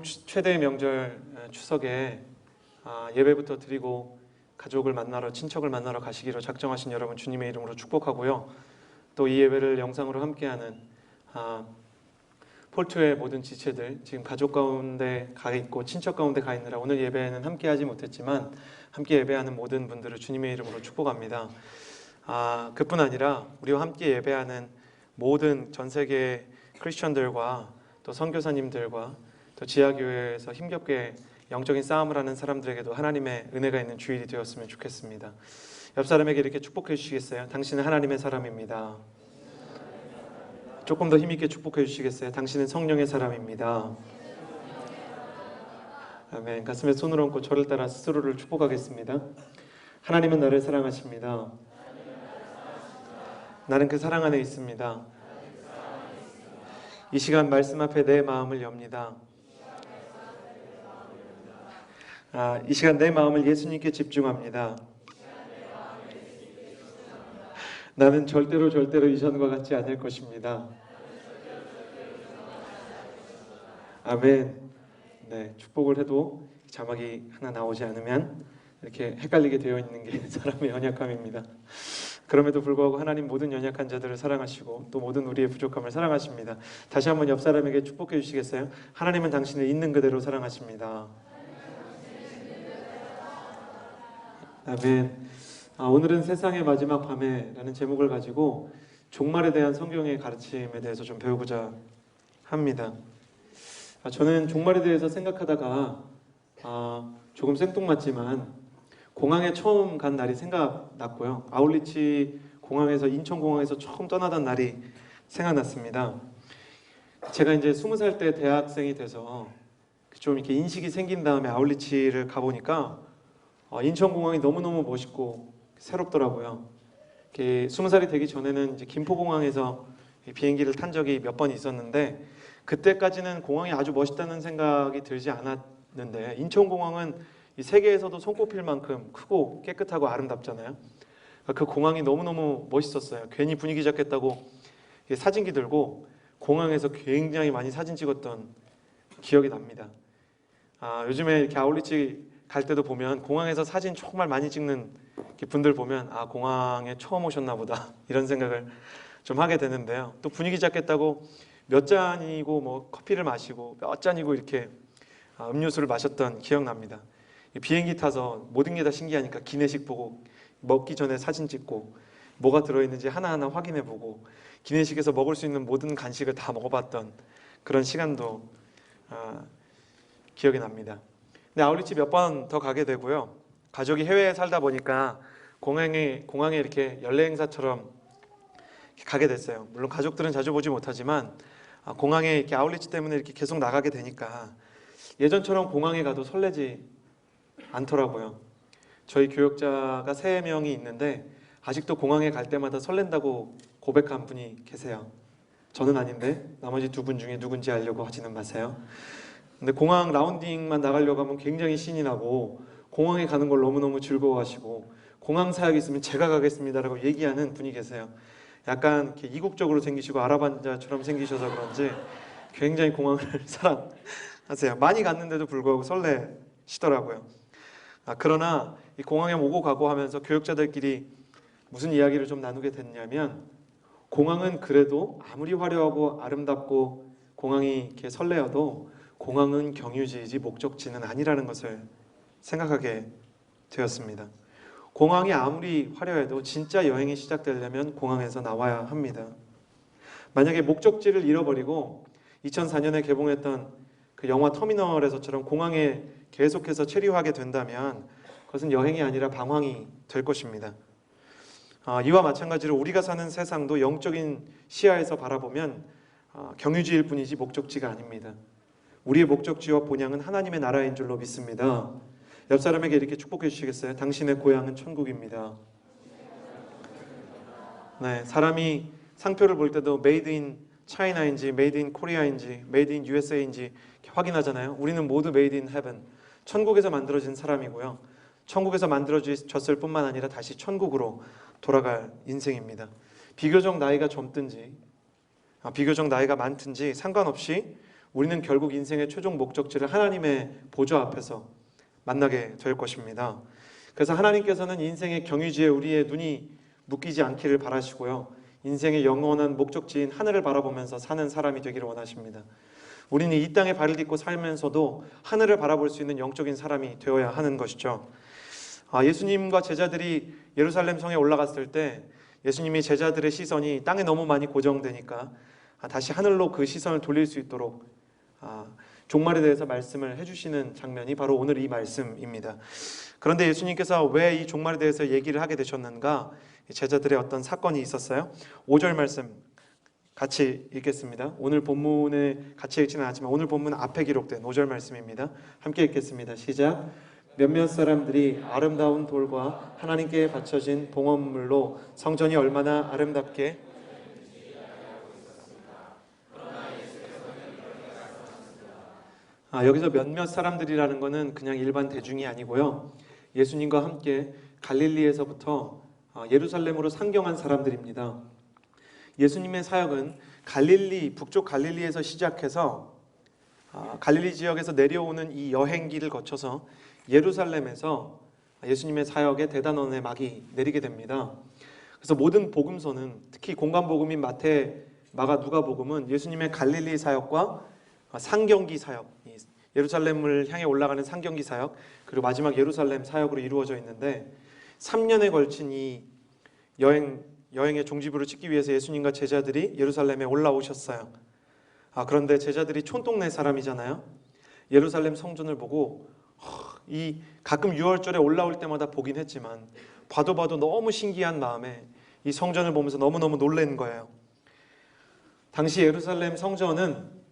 최대의 명절 추석에 예배부터 드리고 가족을 만나러, 친척을 만나러 가시기로 작정하신 여러분 주님의 이름으로 축복하고요. 또 이 예배를 영상으로 함께하는 폴트의 모든 지체들, 지금 가족 가운데 가 있고 친척 가운데 가 있느라 오늘 예배는 함께하지 못했지만 함께 예배하는 모든 분들을 주님의 이름으로 축복합니다. 그뿐 아니라 우리와 함께 예배하는 모든 전 세계 크리스천들과 또 선교사님들과 또 지하교회에서 힘겹게 영적인 싸움을 하는 사람들에게도 하나님의 은혜가 있는 주일이 되었으면 좋겠습니다. 옆 사람에게 이렇게 축복해 주시겠어요? 당신은 하나님의 사람입니다. 조금 더 힘있게 축복해 주시겠어요? 당신은 성령의 사람입니다. 아멘. 가슴에 손을 얹고 저를 따라 스스로를 축복하겠습니다. 하나님은 나를 사랑하십니다. 나는 그 사랑 안에 있습니다. 이 시간 말씀 앞에 내 마음을 엽니다. 이 시간 내 마음을 예수님께 집중합니다. 나는 절대로 이전과 같지 않을 것입니다. 아멘. 네, 축복을 해도 자막이 하나 나오지 않으면 이렇게 헷갈리게 되어 있는 게 사람의 연약함입니다. 그럼에도 불구하고 하나님 모든 연약한 자들을 사랑하시고 또 모든 우리의 부족함을 사랑하십니다. 다시 한번 옆 사람에게 축복해 주시겠어요? 하나님은 당신을 있는 그대로 사랑하십니다. 아멘. 오늘은 세상의 마지막 밤에라는 제목을 가지고 종말에 대한 성경의 가르침에 대해서 좀 배우고자 합니다. 저는 종말에 대해서 생각하다가 조금 생뚱맞지만 공항에 처음 간 날이 생각났고요. 아울리치 공항에서 인천공항에서 처음 떠나던 날이 생각났습니다. 제가 이제 20살 때 대학생이 돼서 좀 이렇게 인식이 생긴 다음에 아울리치를 가보니까 인천공항이 너무너무 멋있고 새롭더라고요. 20살이 되기 전에는 이제 김포공항에서 비행기를 탄 적이 몇 번 있었는데 그때까지는 공항이 아주 멋있다는 생각이 들지 않았는데 인천공항은 이 세계에서도 손꼽힐 만큼 크고 깨끗하고 아름답잖아요. 그 공항이 너무너무 멋있었어요. 괜히 분위기 잡겠다고 사진기 들고 공항에서 굉장히 많이 사진 찍었던 기억이 납니다. 요즘에 이렇게 아울리치 갈 때도 보면 공항에서 사진 정말 많이 찍는 분들 보면 공항에 처음 오셨나 보다 이런 생각을 좀 하게 되는데요. 또 분위기 잡겠다고 몇 잔이고 뭐 커피를 마시고 몇 잔이고 이렇게 음료수를 마셨던 기억납니다. 비행기 타서 모든 게 다 신기하니까 기내식 보고 먹기 전에 사진 찍고 뭐가 들어있는지 하나하나 확인해보고 기내식에서 먹을 수 있는 모든 간식을 다 먹어봤던 그런 시간도 기억이 납니다. 근데 아울리치 몇 번 더 가게 되고요. 가족이 해외에 살다 보니까 공항에 이렇게 연례 행사처럼 가게 됐어요. 물론 가족들은 자주 보지 못하지만 공항에 이렇게 아울리치 때문에 이렇게 계속 나가게 되니까 예전처럼 공항에 가도 설레지 않더라고요. 저희 교역자가 3명이 있는데 아직도 공항에 갈 때마다 설렌다고 고백한 분이 계세요. 저는 아닌데 나머지 2분 중에 누군지 알려고 하지는 마세요. 근데 공항 라운딩만 나가려고 하면 굉장히 신이 나고 공항에 가는 걸 너무너무 즐거워하시고 공항 사역 있으면 제가 가겠습니다라고 얘기하는 분이 계세요. 약간 이렇게 이국적으로 생기시고 아랍인자처럼 생기셔서 그런지 굉장히 공항을 사랑하세요. 많이 갔는데도 불구하고 설레시더라고요. 그러나 이 공항에 오고 가고 하면서 교역자들끼리 무슨 이야기를 좀 나누게 됐냐면 공항은 그래도 아무리 화려하고 아름답고 공항이 이렇게 설레어도 공항은 경유지이지 목적지는 아니라는 것을 생각하게 되었습니다. 공항이 아무리 화려해도 진짜 여행이 시작되려면 공항에서 나와야 합니다. 만약에 목적지를 잃어버리고 2004년에 개봉했던 그 영화 터미널에서처럼 공항에 계속해서 체류하게 된다면 그것은 여행이 아니라 방황이 될 것입니다. 이와 마찬가지로 우리가 사는 세상도 영적인 시야에서 바라보면 경유지일 뿐이지 목적지가 아닙니다. 우리의 목적지와 본향은 하나님의 나라인 줄로 믿습니다. 옆 사람에게 이렇게 축복해 주시겠어요? 당신의 고향은 천국입니다. 네, 사람이 상표를 볼 때도 메이드 인 차이나인지 메이드 인 코리아인지 메이드 인 USA인지 확인하잖아요. 우리는 모두 메이드 인 헤븐, 천국에서 만들어진 사람이고요. 천국에서 만들어졌을 뿐만 아니라 다시 천국으로 돌아갈 인생입니다. 비교적 나이가 젊든지 비교적 나이가 많든지 상관없이 우리는 결국 인생의 최종 목적지를 하나님의 보좌 앞에서 만나게 될 것입니다. 그래서 하나님께서는 인생의 경유지에 우리의 눈이 묶이지 않기를 바라시고요. 인생의 영원한 목적지인 하늘을 바라보면서 사는 사람이 되기를 원하십니다. 우리는 이 땅에 발을 딛고 살면서도 하늘을 바라볼 수 있는 영적인 사람이 되어야 하는 것이죠. 예수님과 제자들이 예루살렘 성에 올라갔을 때 예수님이 제자들의 시선이 땅에 너무 많이 고정되니까 다시 하늘로 그 시선을 돌릴 수 있도록 종말에 대해서 말씀을 해주시는 장면이 바로 오늘 이 말씀입니다. 그런데 예수님께서 왜 이 종말에 대해서 얘기를 하게 되셨는가? 제자들의 어떤 사건이 있었어요. 5절 말씀 같이 읽겠습니다. 오늘 본문에 같이 읽지는 않지만 오늘 본문 앞에 기록된 5절 말씀입니다. 함께 읽겠습니다. 시작. 몇몇 사람들이 아름다운 돌과 하나님께 바쳐진 봉헌물로 성전이 얼마나 아름답게 여기서 몇몇 사람들이라는 것은 그냥 일반 대중이 아니고요. 예수님과 함께 갈릴리에서부터 예루살렘으로 상경한 사람들입니다. 예수님의 사역은 북쪽 갈릴리에서 시작해서 갈릴리 지역에서 내려오는 이 여행기를 거쳐서 예루살렘에서 예수님의 사역에 대단원의 막이 내리게 됩니다. 그래서 모든 복음서는 특히 공관복음인 마태, 마가, 누가복음은 예수님의 갈릴리 사역과 상경기 사역, 예루살렘을 향해 올라가는 상경기 사역, 그리고 마지막 예루살렘 사역으로 이루어져 있는데 3년에 걸친 이 여행의 종지부를 찍기 위해서 예수님과 제자들이 예루살렘에 올라오셨어요. 그런데 제자들이 촌동네 사람이잖아요. 예루살렘 성전을 보고 가끔 6월절에 올라올 때마다 보긴 했지만 봐도 너무 신기한 마음에 이 성전을 보면서 너무너무 놀란 거예요. 당시 예루살렘 성전은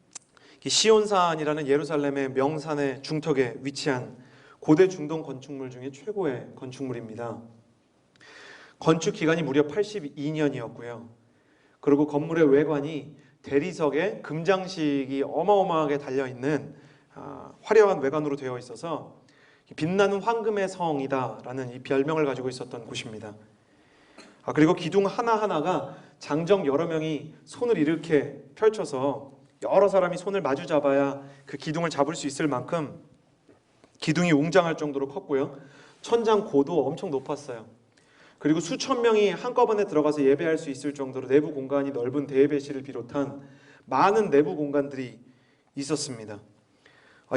시온산이라는 예루살렘의 명산의 중턱에 위치한 고대 중동 건축물 중에 최고의 건축물입니다. 건축 기간이 무려 82년이었고요. 그리고 건물의 외관이 대리석에 금장식이 어마어마하게 달려있는 화려한 외관으로 되어 있어서 빛나는 황금의 성이다라는 이 별명을 가지고 있었던 곳입니다. 그리고 기둥 하나하나가 장정 여러 명이 손을 이렇게 펼쳐서 여러 사람이 손을 마주 잡아야 그 기둥을 잡을 수 있을 만큼 기둥이 웅장할 정도로 컸고요. 천장 고도 엄청 높았어요. 그리고 수천 명이 한꺼번에 들어가서 예배할 수 있을 정도로 내부 공간이 넓은 대예배실을 비롯한 많은 내부 공간들이 있었습니다.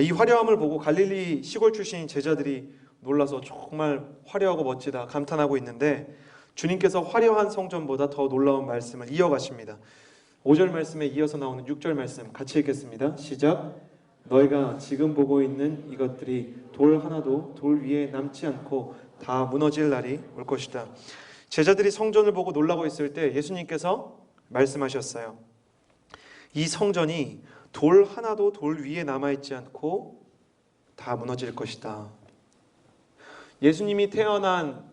이 화려함을 보고 갈릴리 시골 출신인 제자들이 놀라서 정말 화려하고 멋지다 감탄하고 있는데 주님께서 화려한 성전보다 더 놀라운 말씀을 이어가십니다. 5절 말씀에 이어서 나오는 6절 말씀 같이 읽겠습니다. 시작. 너희가 지금 보고 있는 이것들이 돌 하나도 돌 위에 남지 않고 다 무너질 날이 올 것이다. 제자들이 성전을 보고 놀라고 있을 때 예수님께서 말씀하셨어요. 이 성전이 돌 하나도 돌 위에 남아있지 않고 다 무너질 것이다. 예수님이 태어난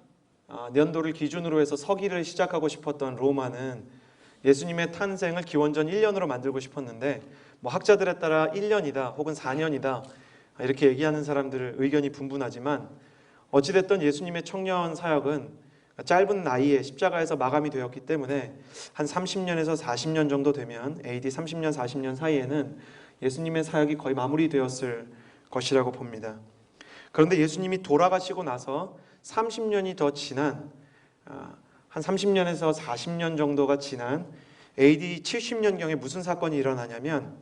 년도를 기준으로 해서 서기를 시작하고 싶었던 로마는 예수님의 탄생을 기원전 1년으로 만들고 싶었는데 학자들에 따라 1년이다 혹은 4년이다 이렇게 얘기하는 사람들 의견이 분분하지만 어찌됐든 예수님의 청년 사역은 짧은 나이에 십자가에서 마감이 되었기 때문에 한 30년에서 40년 정도 되면 AD 30년 40년 사이에는 예수님의 사역이 거의 마무리되었을 것이라고 봅니다. 그런데 예수님이 돌아가시고 나서 30년이 더 지난 한 30년에서 40년 정도가 지난 AD 70년경에 무슨 사건이 일어나냐면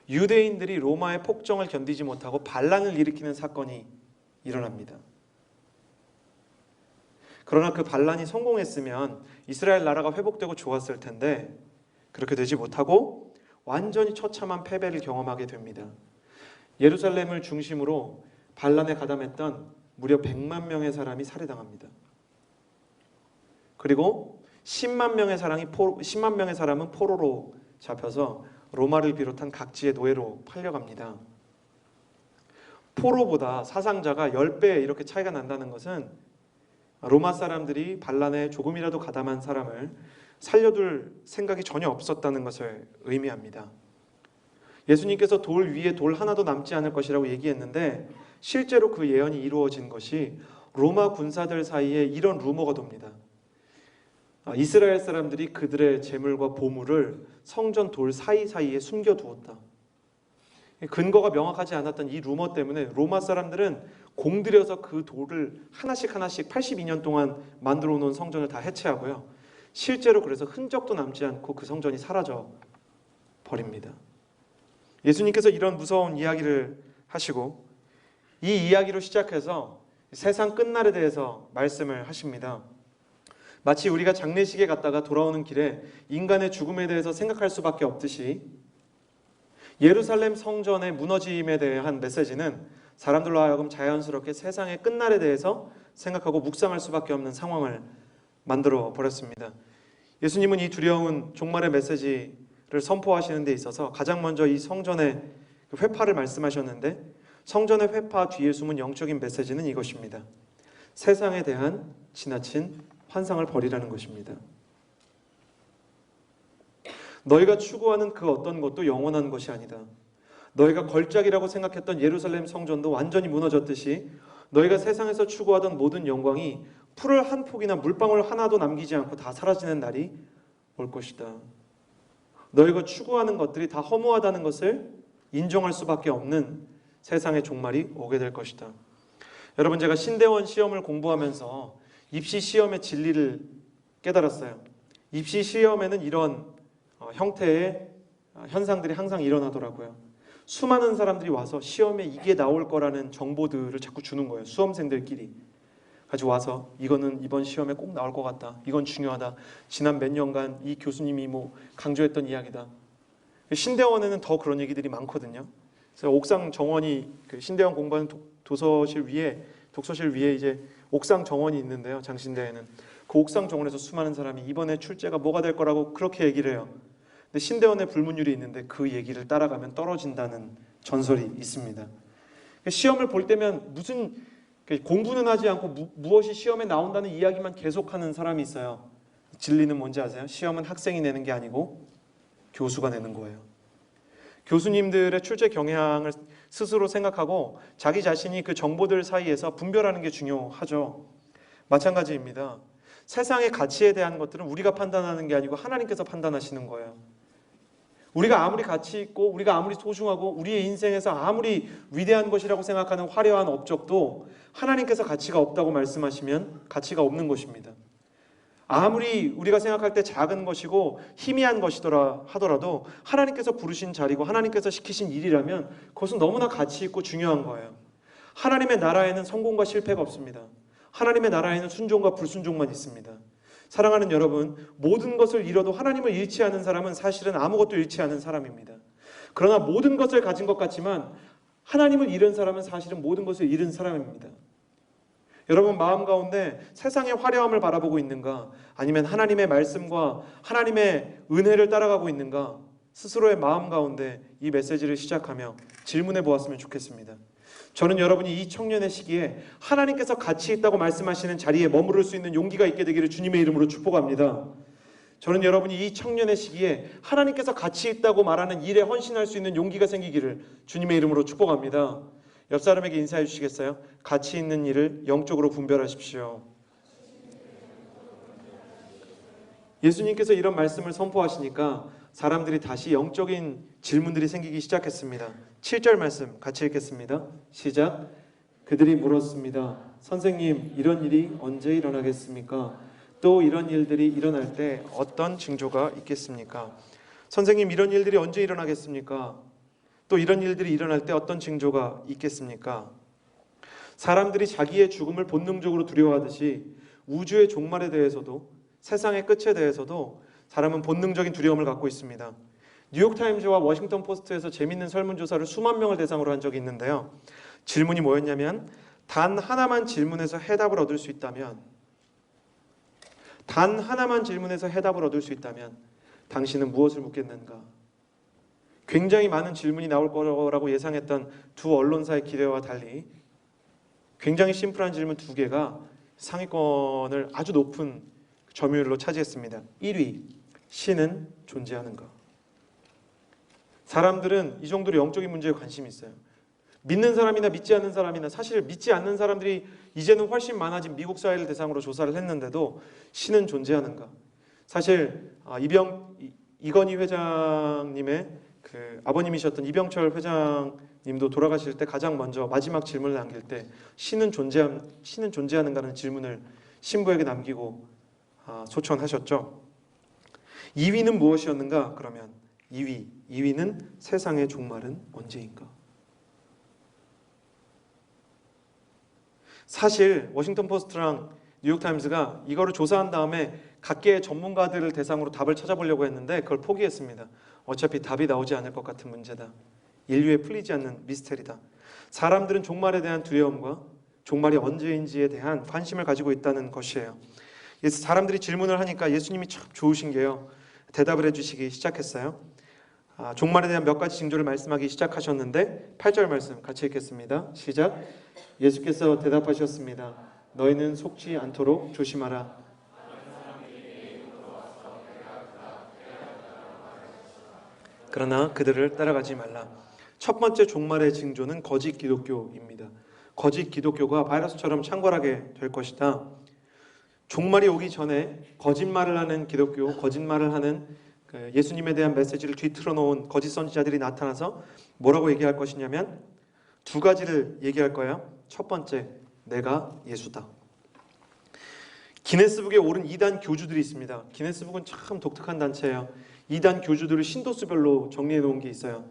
유대인들이 로마의 폭정을 견디지 못하고 반란을 일으키는 사건이 일어납니다. 그러나 그 반란이 성공했으면 이스라엘 나라가 회복되고 좋았을 텐데 그렇게 되지 못하고 완전히 처참한 패배를 경험하게 됩니다. 예루살렘을 중심으로 반란에 가담했던 무려 100만 명의 사람이 살해당합니다. 그리고 10만 명의 사람은 포로로 잡혀서 로마를 비롯한 각지의 노예로 팔려갑니다. 포로보다 사상자가 10배 이렇게 차이가 난다는 것은 로마 사람들이 반란에 조금이라도 가담한 사람을 살려둘 생각이 전혀 없었다는 것을 의미합니다. 예수님께서 돌 위에 돌 하나도 남지 않을 것이라고 얘기했는데 실제로 그 예언이 이루어진 것이 로마 군사들 사이에 이런 루머가 돕니다. 이스라엘 사람들이 그들의 재물과 보물을 성전 돌 사이사이에 숨겨두었다. 근거가 명확하지 않았던 이 루머 때문에 로마 사람들은 공들여서 그 돌을 하나씩 82년 동안 만들어 놓은 성전을 다 해체하고요. 실제로 그래서 흔적도 남지 않고 그 성전이 사라져 버립니다. 예수님께서 이런 무서운 이야기를 하시고 이 이야기로 시작해서 세상 끝날에 대해서 말씀을 하십니다. 마치 우리가 장례식에 갔다가 돌아오는 길에 인간의 죽음에 대해서 생각할 수밖에 없듯이 예루살렘 성전의 무너짐에 대한 메시지는 사람들로 하여금 자연스럽게 세상의 끝날에 대해서 생각하고 묵상할 수밖에 없는 상황을 만들어 버렸습니다. 예수님은 이 두려운 종말의 메시지를 선포하시는 데 있어서 가장 먼저 이 성전의 회파를 말씀하셨는데, 성전의 회파 뒤에 숨은 영적인 메시지는 이것입니다. 세상에 대한 지나친 환상을 버리라는 것입니다. 너희가 추구하는 그 어떤 것도 영원한 것이 아니다. 너희가 걸작이라고 생각했던 예루살렘 성전도 완전히 무너졌듯이 너희가 세상에서 추구하던 모든 영광이 풀을 한 폭이나 물방울 하나도 남기지 않고 다 사라지는 날이 올 것이다. 너희가 추구하는 것들이 다 허무하다는 것을 인정할 수밖에 없는 세상의 종말이 오게 될 것이다. 여러분, 제가 신대원 시험을 공부하면서 입시 시험의 진리를 깨달았어요. 입시 시험에는 이런 형태의 현상들이 항상 일어나더라고요. 수많은 사람들이 와서 시험에 이게 나올 거라는 정보들을 자꾸 주는 거예요. 수험생들끼리 가지고 와서 이거는 이번 시험에 꼭 나올 것 같다. 이건 중요하다. 지난 몇 년간 이 교수님이 강조했던 이야기다. 신대원에는 더 그런 얘기들이 많거든요. 그래서 옥상 정원이 신대원 공부하는 독서실 위에 이제 옥상 정원이 있는데요. 장신대에는 그 옥상 정원에서 수많은 사람이 이번에 출제가 뭐가 될 거라고 그렇게 얘기를 해요. 근데 신대원에 불문율이 있는데 그 얘기를 따라가면 떨어진다는 전설이 있습니다. 시험을 볼 때면 무슨 공부는 하지 않고 무엇이 시험에 나온다는 이야기만 계속하는 사람이 있어요. 진리는 뭔지 아세요? 시험은 학생이 내는 게 아니고 교수가 내는 거예요. 교수님들의 출제 경향을 스스로 생각하고 자기 자신이 그 정보들 사이에서 분별하는 게 중요하죠. 마찬가지입니다. 세상의 가치에 대한 것들은 우리가 판단하는 게 아니고 하나님께서 판단하시는 거예요. 우리가 아무리 가치 있고 우리가 아무리 소중하고 우리의 인생에서 아무리 위대한 것이라고 생각하는 화려한 업적도 하나님께서 가치가 없다고 말씀하시면 가치가 없는 것입니다. 아무리 우리가 생각할 때 작은 것이고 희미한 것이더라 하더라도 하나님께서 부르신 자리고 하나님께서 시키신 일이라면 그것은 너무나 가치 있고 중요한 거예요. 하나님의 나라에는 성공과 실패가 없습니다. 하나님의 나라에는 순종과 불순종만 있습니다. 사랑하는 여러분, 모든 것을 잃어도 하나님을 잃지 않은 사람은 사실은 아무것도 잃지 않은 사람입니다. 그러나 모든 것을 가진 것 같지만 하나님을 잃은 사람은 사실은 모든 것을 잃은 사람입니다. 여러분, 마음 가운데 세상의 화려함을 바라보고 있는가? 아니면 하나님의 말씀과 하나님의 은혜를 따라가고 있는가? 스스로의 마음 가운데 이 메시지를 시작하며 질문해 보았으면 좋겠습니다. 저는 여러분이 이 청년의 시기에 하나님께서 가치 있다고 말씀하시는 자리에 머무를 수 있는 용기가 있게 되기를 주님의 이름으로 축복합니다. 저는 여러분이 이 청년의 시기에 하나님께서 가치 있다고 말하는 일에 헌신할 수 있는 용기가 생기기를 주님의 이름으로 축복합니다. 옆 사람에게 인사해 주시겠어요? 가치 있는 일을 영적으로 분별하십시오. 예수님께서 이런 말씀을 선포하시니까 사람들이 다시 영적인 질문들이 생기기 시작했습니다. 7절 말씀 같이 읽겠습니다. 시작. 그들이 물었습니다. 선생님, 이런 일이 언제 일어나겠습니까? 또 이런 일들이 일어날 때 어떤 징조가 있겠습니까? 선생님, 이런 일들이 언제 일어나겠습니까? 또 이런 일들이 일어날 때 어떤 징조가 있겠습니까? 사람들이 자기의 죽음을 본능적으로 두려워하듯이 우주의 종말에 대해서도 세상의 끝에 대해서도 사람은 본능적인 두려움을 갖고 있습니다. 뉴욕타임즈와 워싱턴 포스트에서 재미있는 설문조사를 수만 명을 대상으로 한 적이 있는데요. 질문이 뭐였냐면 단 하나만 질문해서 해답을 얻을 수 있다면 당신은 무엇을 묻겠는가? 굉장히 많은 질문이 나올 거라고 예상했던 두 언론사의 기대와 달리 굉장히 심플한 질문 두 개가 상위권을 아주 높은 점유율로 차지했습니다. 1위, 신은 존재하는가? 사람들은 이 정도로 영적인 문제에 관심이 있어요. 믿는 사람이나 믿지 않는 사람이나 사실 믿지 않는 사람들이 이제는 훨씬 많아진 미국 사회를 대상으로 조사를 했는데도 신은 존재하는가? 사실 이건희 회장님의 그 아버님이셨던 이병철 회장님도 돌아가실 때 가장 먼저 마지막 질문을 남길 때 신은 존재하는가는 질문을 신부에게 남기고 소천하셨죠. 2위는 무엇이었는가? 그러면 2위는 세상의 종말은 언제인가? 사실 워싱턴 포스트랑 뉴욕타임스가 이거를 조사한 다음에 각계의 전문가들을 대상으로 답을 찾아보려고 했는데 그걸 포기했습니다. 어차피 답이 나오지 않을 것 같은 문제다. 인류에 풀리지 않는 미스테리다. 사람들은 종말에 대한 두려움과 종말이 언제인지에 대한 관심을 가지고 있다는 것이에요. 사람들이 질문을 하니까 예수님이 참 좋으신 게요. 대답을 해주시기 시작했어요. 종말에 대한 몇 가지 징조를 말씀하기 시작하셨는데 8절 말씀 같이 읽겠습니다. 시작. 예수께서 대답하셨습니다. 너희는 속지 않도록 조심하라. 그러나 그들을 따라가지 말라. 첫 번째 종말의 징조는 거짓 기독교입니다. 거짓 기독교가 바이러스처럼 창궐하게 될 것이다. 종말이 오기 전에 거짓말을 하는 기독교, 거짓말을 하는 예수님에 대한 메시지를 뒤틀어 놓은 거짓 선지자들이 나타나서 뭐라고 얘기할 것이냐면 두 가지를 얘기할 거예요. 첫 번째, 내가 예수다. 기네스북에 오른 이단 교주들이 있습니다. 기네스북은 참 독특한 단체예요. 이단 교주들을 신도수별로 정리해 놓은 게 있어요.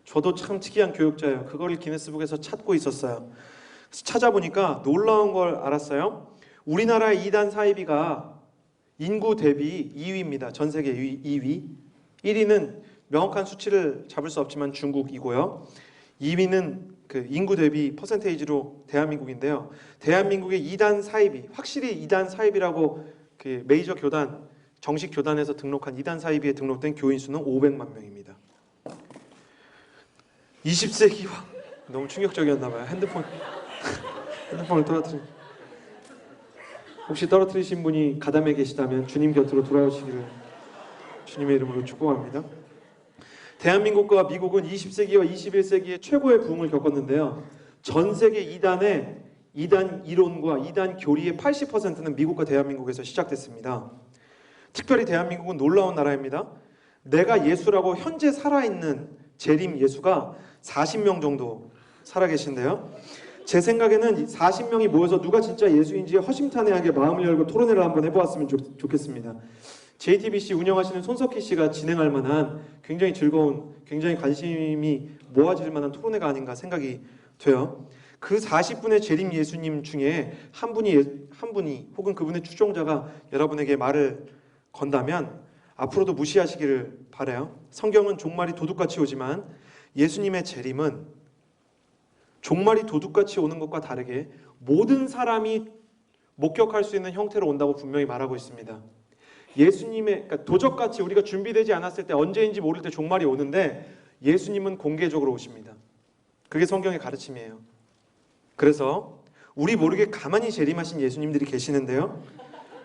저도 참 특이한 교육자예요. 그걸 기네스북에서 찾고 있었어요. 찾아보니까 놀라운 걸 알았어요. 우리나라의 이단 사이비가 인구 대비 2위입니다. 전 세계 2위. 1위는 명확한 수치를 잡을 수 없지만 중국이고요. 2위는 그 인구 대비 퍼센테이지로 대한민국인데요. 대한민국의 이단 사이비, 확실히 이단 사이비라고 그 메이저 교단, 정식 교단에서 등록한 이단 사이비에 등록된 교인 수는 500만 명입니다. 20세기와 너무 충격적이었나 봐요. 핸드폰을 떨어뜨린. 혹시 떨어뜨리신 분이 가담에 계시다면 주님 곁으로 돌아오시기를 주님의 이름으로 축복합니다. 대한민국과 미국은 20세기와 21세기에 최고의 부흥을 겪었는데요. 전 세계 이단의 이단 이론과 이단 교리의 80%는 미국과 대한민국에서 시작됐습니다. 특별히 대한민국은 놀라운 나라입니다. 내가 예수라고 현재 살아있는 재림 예수가 40명 정도 살아계신데요. 제 생각에는 40명이 모여서 누가 진짜 예수인지 허심탄회하게 마음을 열고 토론회를 한번 해보았으면 좋겠습니다. JTBC 운영하시는 손석희 씨가 진행할 만한 굉장히 즐거운, 굉장히 관심이 모아질 만한 토론회가 아닌가 생각이 돼요. 그 40분의 재림 예수님 중에 한 분이 혹은 그분의 추종자가 여러분에게 말을 건다면 앞으로도 무시하시기를 바라요. 성경은 종말이 도둑같이 오지만 예수님의 재림은 종말이 도둑같이 오는 것과 다르게 모든 사람이 목격할 수 있는 형태로 온다고 분명히 말하고 있습니다. 예수님의 그러니까 도적같이 우리가 준비되지 않았을 때 언제인지 모를 때 종말이 오는데 예수님은 공개적으로 오십니다. 그게 성경의 가르침이에요. 그래서 우리 모르게 가만히 재림하신 예수님들이 계시는데요.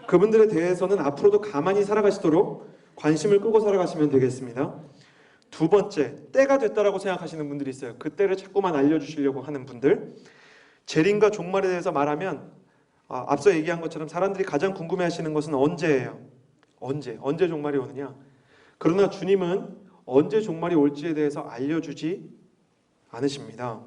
그분들에 대해서는 앞으로도 가만히 살아가시도록 관심을 끄고 살아가시면 되겠습니다. 두 번째, 때가 됐다라고 생각하시는 분들이 있어요. 그 때를 자꾸만 알려주시려고 하는 분들. 재림과 종말에 대해서 말하면 앞서 얘기한 것처럼 사람들이 가장 궁금해하시는 것은 언제예요. 언제 종말이 오느냐. 그러나 주님은 언제 종말이 올지에 대해서 알려주지 않으십니다.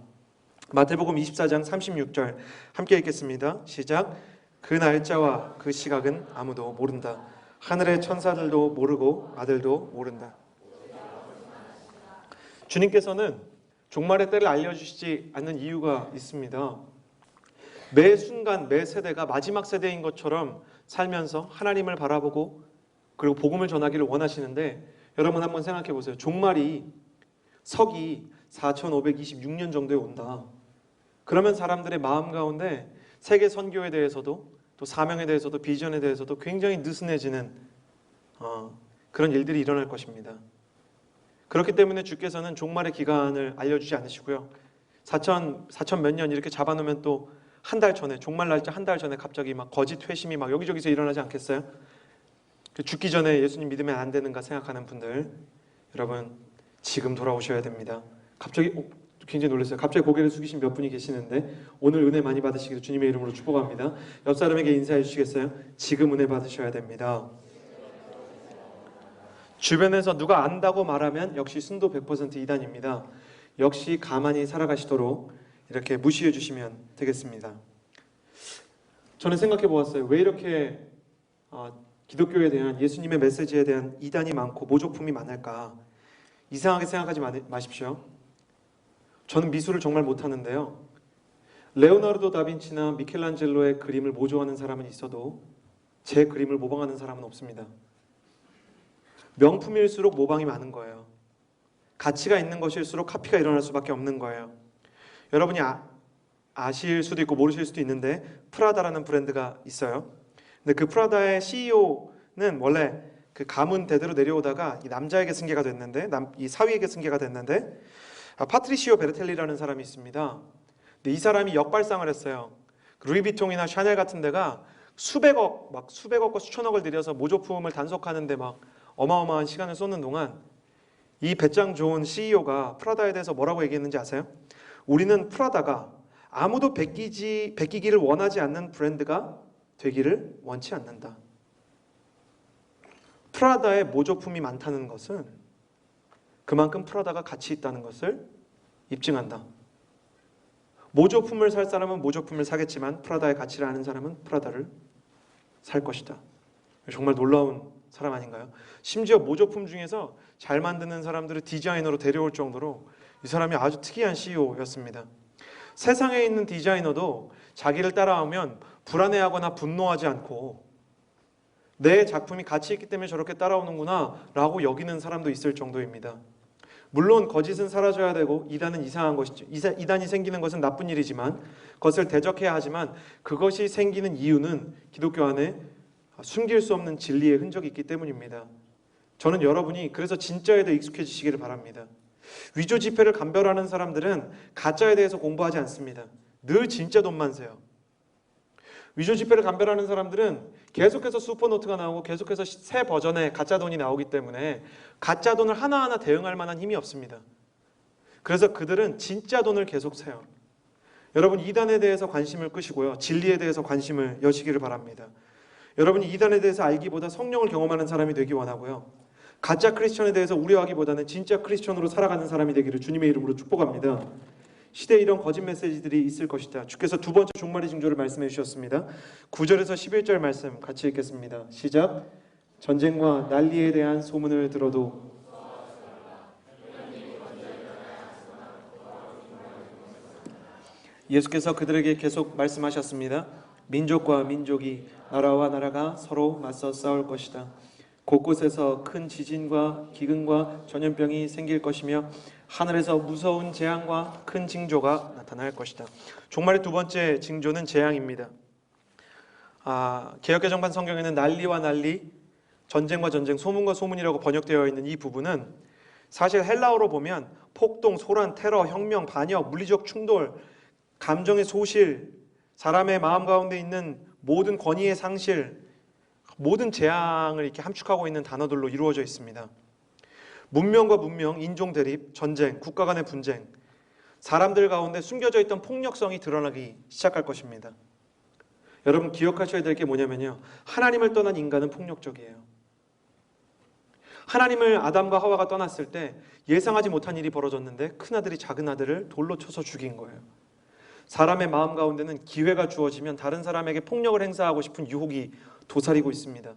마태복음 24장 36절 함께 읽겠습니다. 시작. 그 날짜와 그 시각은 아무도 모른다. 하늘의 천사들도 모르고 아들도 모른다. 주님께서는 종말의 때를 알려주시지 않는 이유가 있습니다. 매 순간 매 세대가 마지막 세대인 것처럼 살면서 하나님을 바라보고 그리고 복음을 전하기를 원하시는데 여러분 한번 생각해 보세요. 종말이 서기 4526년 정도에 온다. 그러면 사람들의 마음 가운데 세계 선교에 대해서도 또 사명에 대해서도 비전에 대해서도 굉장히 느슨해지는 그런 일들이 일어날 것입니다. 그렇기 때문에 주께서는 종말의 기간을 알려주지 않으시고요. 4천 몇 년 이렇게 잡아놓으면 또 한 달 전에 종말 날짜 한 달 전에 갑자기 막 거짓 회심이 막 여기저기서 일어나지 않겠어요? 죽기 전에 예수님 믿으면 안 되는가 생각하는 분들 여러분 지금 돌아오셔야 됩니다. 갑자기 굉장히 놀랐어요. 갑자기 고개를 숙이신 몇 분이 계시는데 오늘 은혜 많이 받으시기를 주님의 이름으로 축복합니다. 옆 사람에게 인사해 주시겠어요? 지금 은혜 받으셔야 됩니다. 주변에서 누가 안다고 말하면 역시 순도 100% 이단입니다. 역시 가만히 살아가시도록 이렇게 무시해 주시면 되겠습니다. 저는 생각해 보았어요. 왜 이렇게 기독교에 대한, 예수님의 메시지에 대한 이단이 많고 모조품이 많을까? 이상하게 생각하지 마십시오. 저는 미술을 정말 못하는데요. 레오나르도 다빈치나 미켈란젤로의 그림을 모조하는 사람은 있어도 제 그림을 모방하는 사람은 없습니다. 명품일수록 모방이 많은 거예요. 가치가 있는 것일수록 카피가 일어날 수밖에 없는 거예요. 여러분이 아실 수도 있고 모르실 수도 있는데 프라다라는 브랜드가 있어요. 근데 그 프라다의 CEO는 원래 그 가문 대대로 내려오다가 이 남자에게 승계가 됐는데, 이 사위에게 승계가 됐는데, 파트리시오 베르텔리라는 사람이 있습니다. 근데 이 사람이 역발상을 했어요. 루이비통이나 샤넬 같은 데가 수백억과 수천억을 들여서 모조품을 단속하는데 막 어마어마한 시간을 쏟는 동안 이 배짱 좋은 CEO가 프라다에 대해서 뭐라고 얘기했는지 아세요? 우리는 프라다가 아무도 베끼기를 원하지 않는 브랜드가 되기를 원치 않는다. 프라다의 모조품이 많다는 것은 그만큼 프라다가 가치 있다는 것을 입증한다. 모조품을 살 사람은 모조품을 사겠지만 프라다의 가치를 아는 사람은 프라다를 살 것이다. 정말 놀라운 사람 아닌가요? 심지어 모조품 중에서 잘 만드는 사람들을 디자이너로 데려올 정도로 이 사람이 아주 특이한 CEO였습니다. 세상에 있는 디자이너도 자기를 따라오면 불안해하거나 분노하지 않고 내 작품이 가치 있기 때문에 저렇게 따라오는구나 라고 여기는 사람도 있을 정도입니다. 물론 거짓은 사라져야 되고 이단은 이상한 것이죠. 이단이 생기는 것은 나쁜 일이지만 그것을 대적해야 하지만 그것이 생기는 이유는 기독교 안에 숨길 수 없는 진리의 흔적이 있기 때문입니다. 저는 여러분이 그래서 진짜에 대해 익숙해지시기를 바랍니다. 위조 지폐를 감별하는 사람들은 가짜에 대해서 공부하지 않습니다. 늘 진짜 돈만 세요. 위조 지폐를 감별하는 사람들은 계속해서 슈퍼노트가 나오고 계속해서 새 버전의 가짜 돈이 나오기 때문에 가짜 돈을 하나하나 대응할 만한 힘이 없습니다. 그래서 그들은 진짜 돈을 계속 세요. 여러분, 이단에 대해서 관심을 끄시고요, 진리에 대해서 관심을 여시기를 바랍니다. 여러분이 이단에 대해서 알기보다 성령을 경험하는 사람이 되기 원하고요, 가짜 크리스천에 대해서 우려하기보다는 진짜 크리스천으로 살아가는 사람이 되기를 주님의 이름으로 축복합니다. 시대에 이런 거짓 메시지들이 있을 것이다. 주께서 두 번째 종말의 징조를 말씀해 주셨습니다. 9절에서 11절 말씀 같이 읽겠습니다. 시작. 전쟁과 난리에 대한 소문을 들어도 예수께서 그들에게 계속 말씀하셨습니다. 민족과 민족이, 나라와 나라가 서로 맞서 싸울 것이다. 곳곳에서 큰 지진과 기근과 전염병이 생길 것이며 하늘에서 무서운 재앙과 큰 징조가 나타날 것이다. 종말의 두 번째 징조는 재앙입니다. 개역개정판 성경에는 난리와 난리, 전쟁과 전쟁, 소문과 소문이라고 번역되어 있는 이 부분은 사실 헬라어로 보면 폭동, 소란, 테러, 혁명, 반역, 물리적 충돌, 감정의 소실, 사람의 마음 가운데 있는 모든 권위의 상실, 모든 재앙을 이렇게 함축하고 있는 단어들로 이루어져 있습니다. 문명과 문명, 인종 대립, 전쟁, 국가 간의 분쟁, 사람들 가운데 숨겨져 있던 폭력성이 드러나기 시작할 것입니다. 여러분 기억하셔야 될 게 뭐냐면요, 하나님을 떠난 인간은 폭력적이에요. 하나님을 아담과 하와가 떠났을 때 예상하지 못한 일이 벌어졌는데 큰아들이 작은아들을 돌로 쳐서 죽인 거예요. 사람의 마음 가운데는 기회가 주어지면 다른 사람에게 폭력을 행사하고 싶은 유혹이 도사리고 있습니다.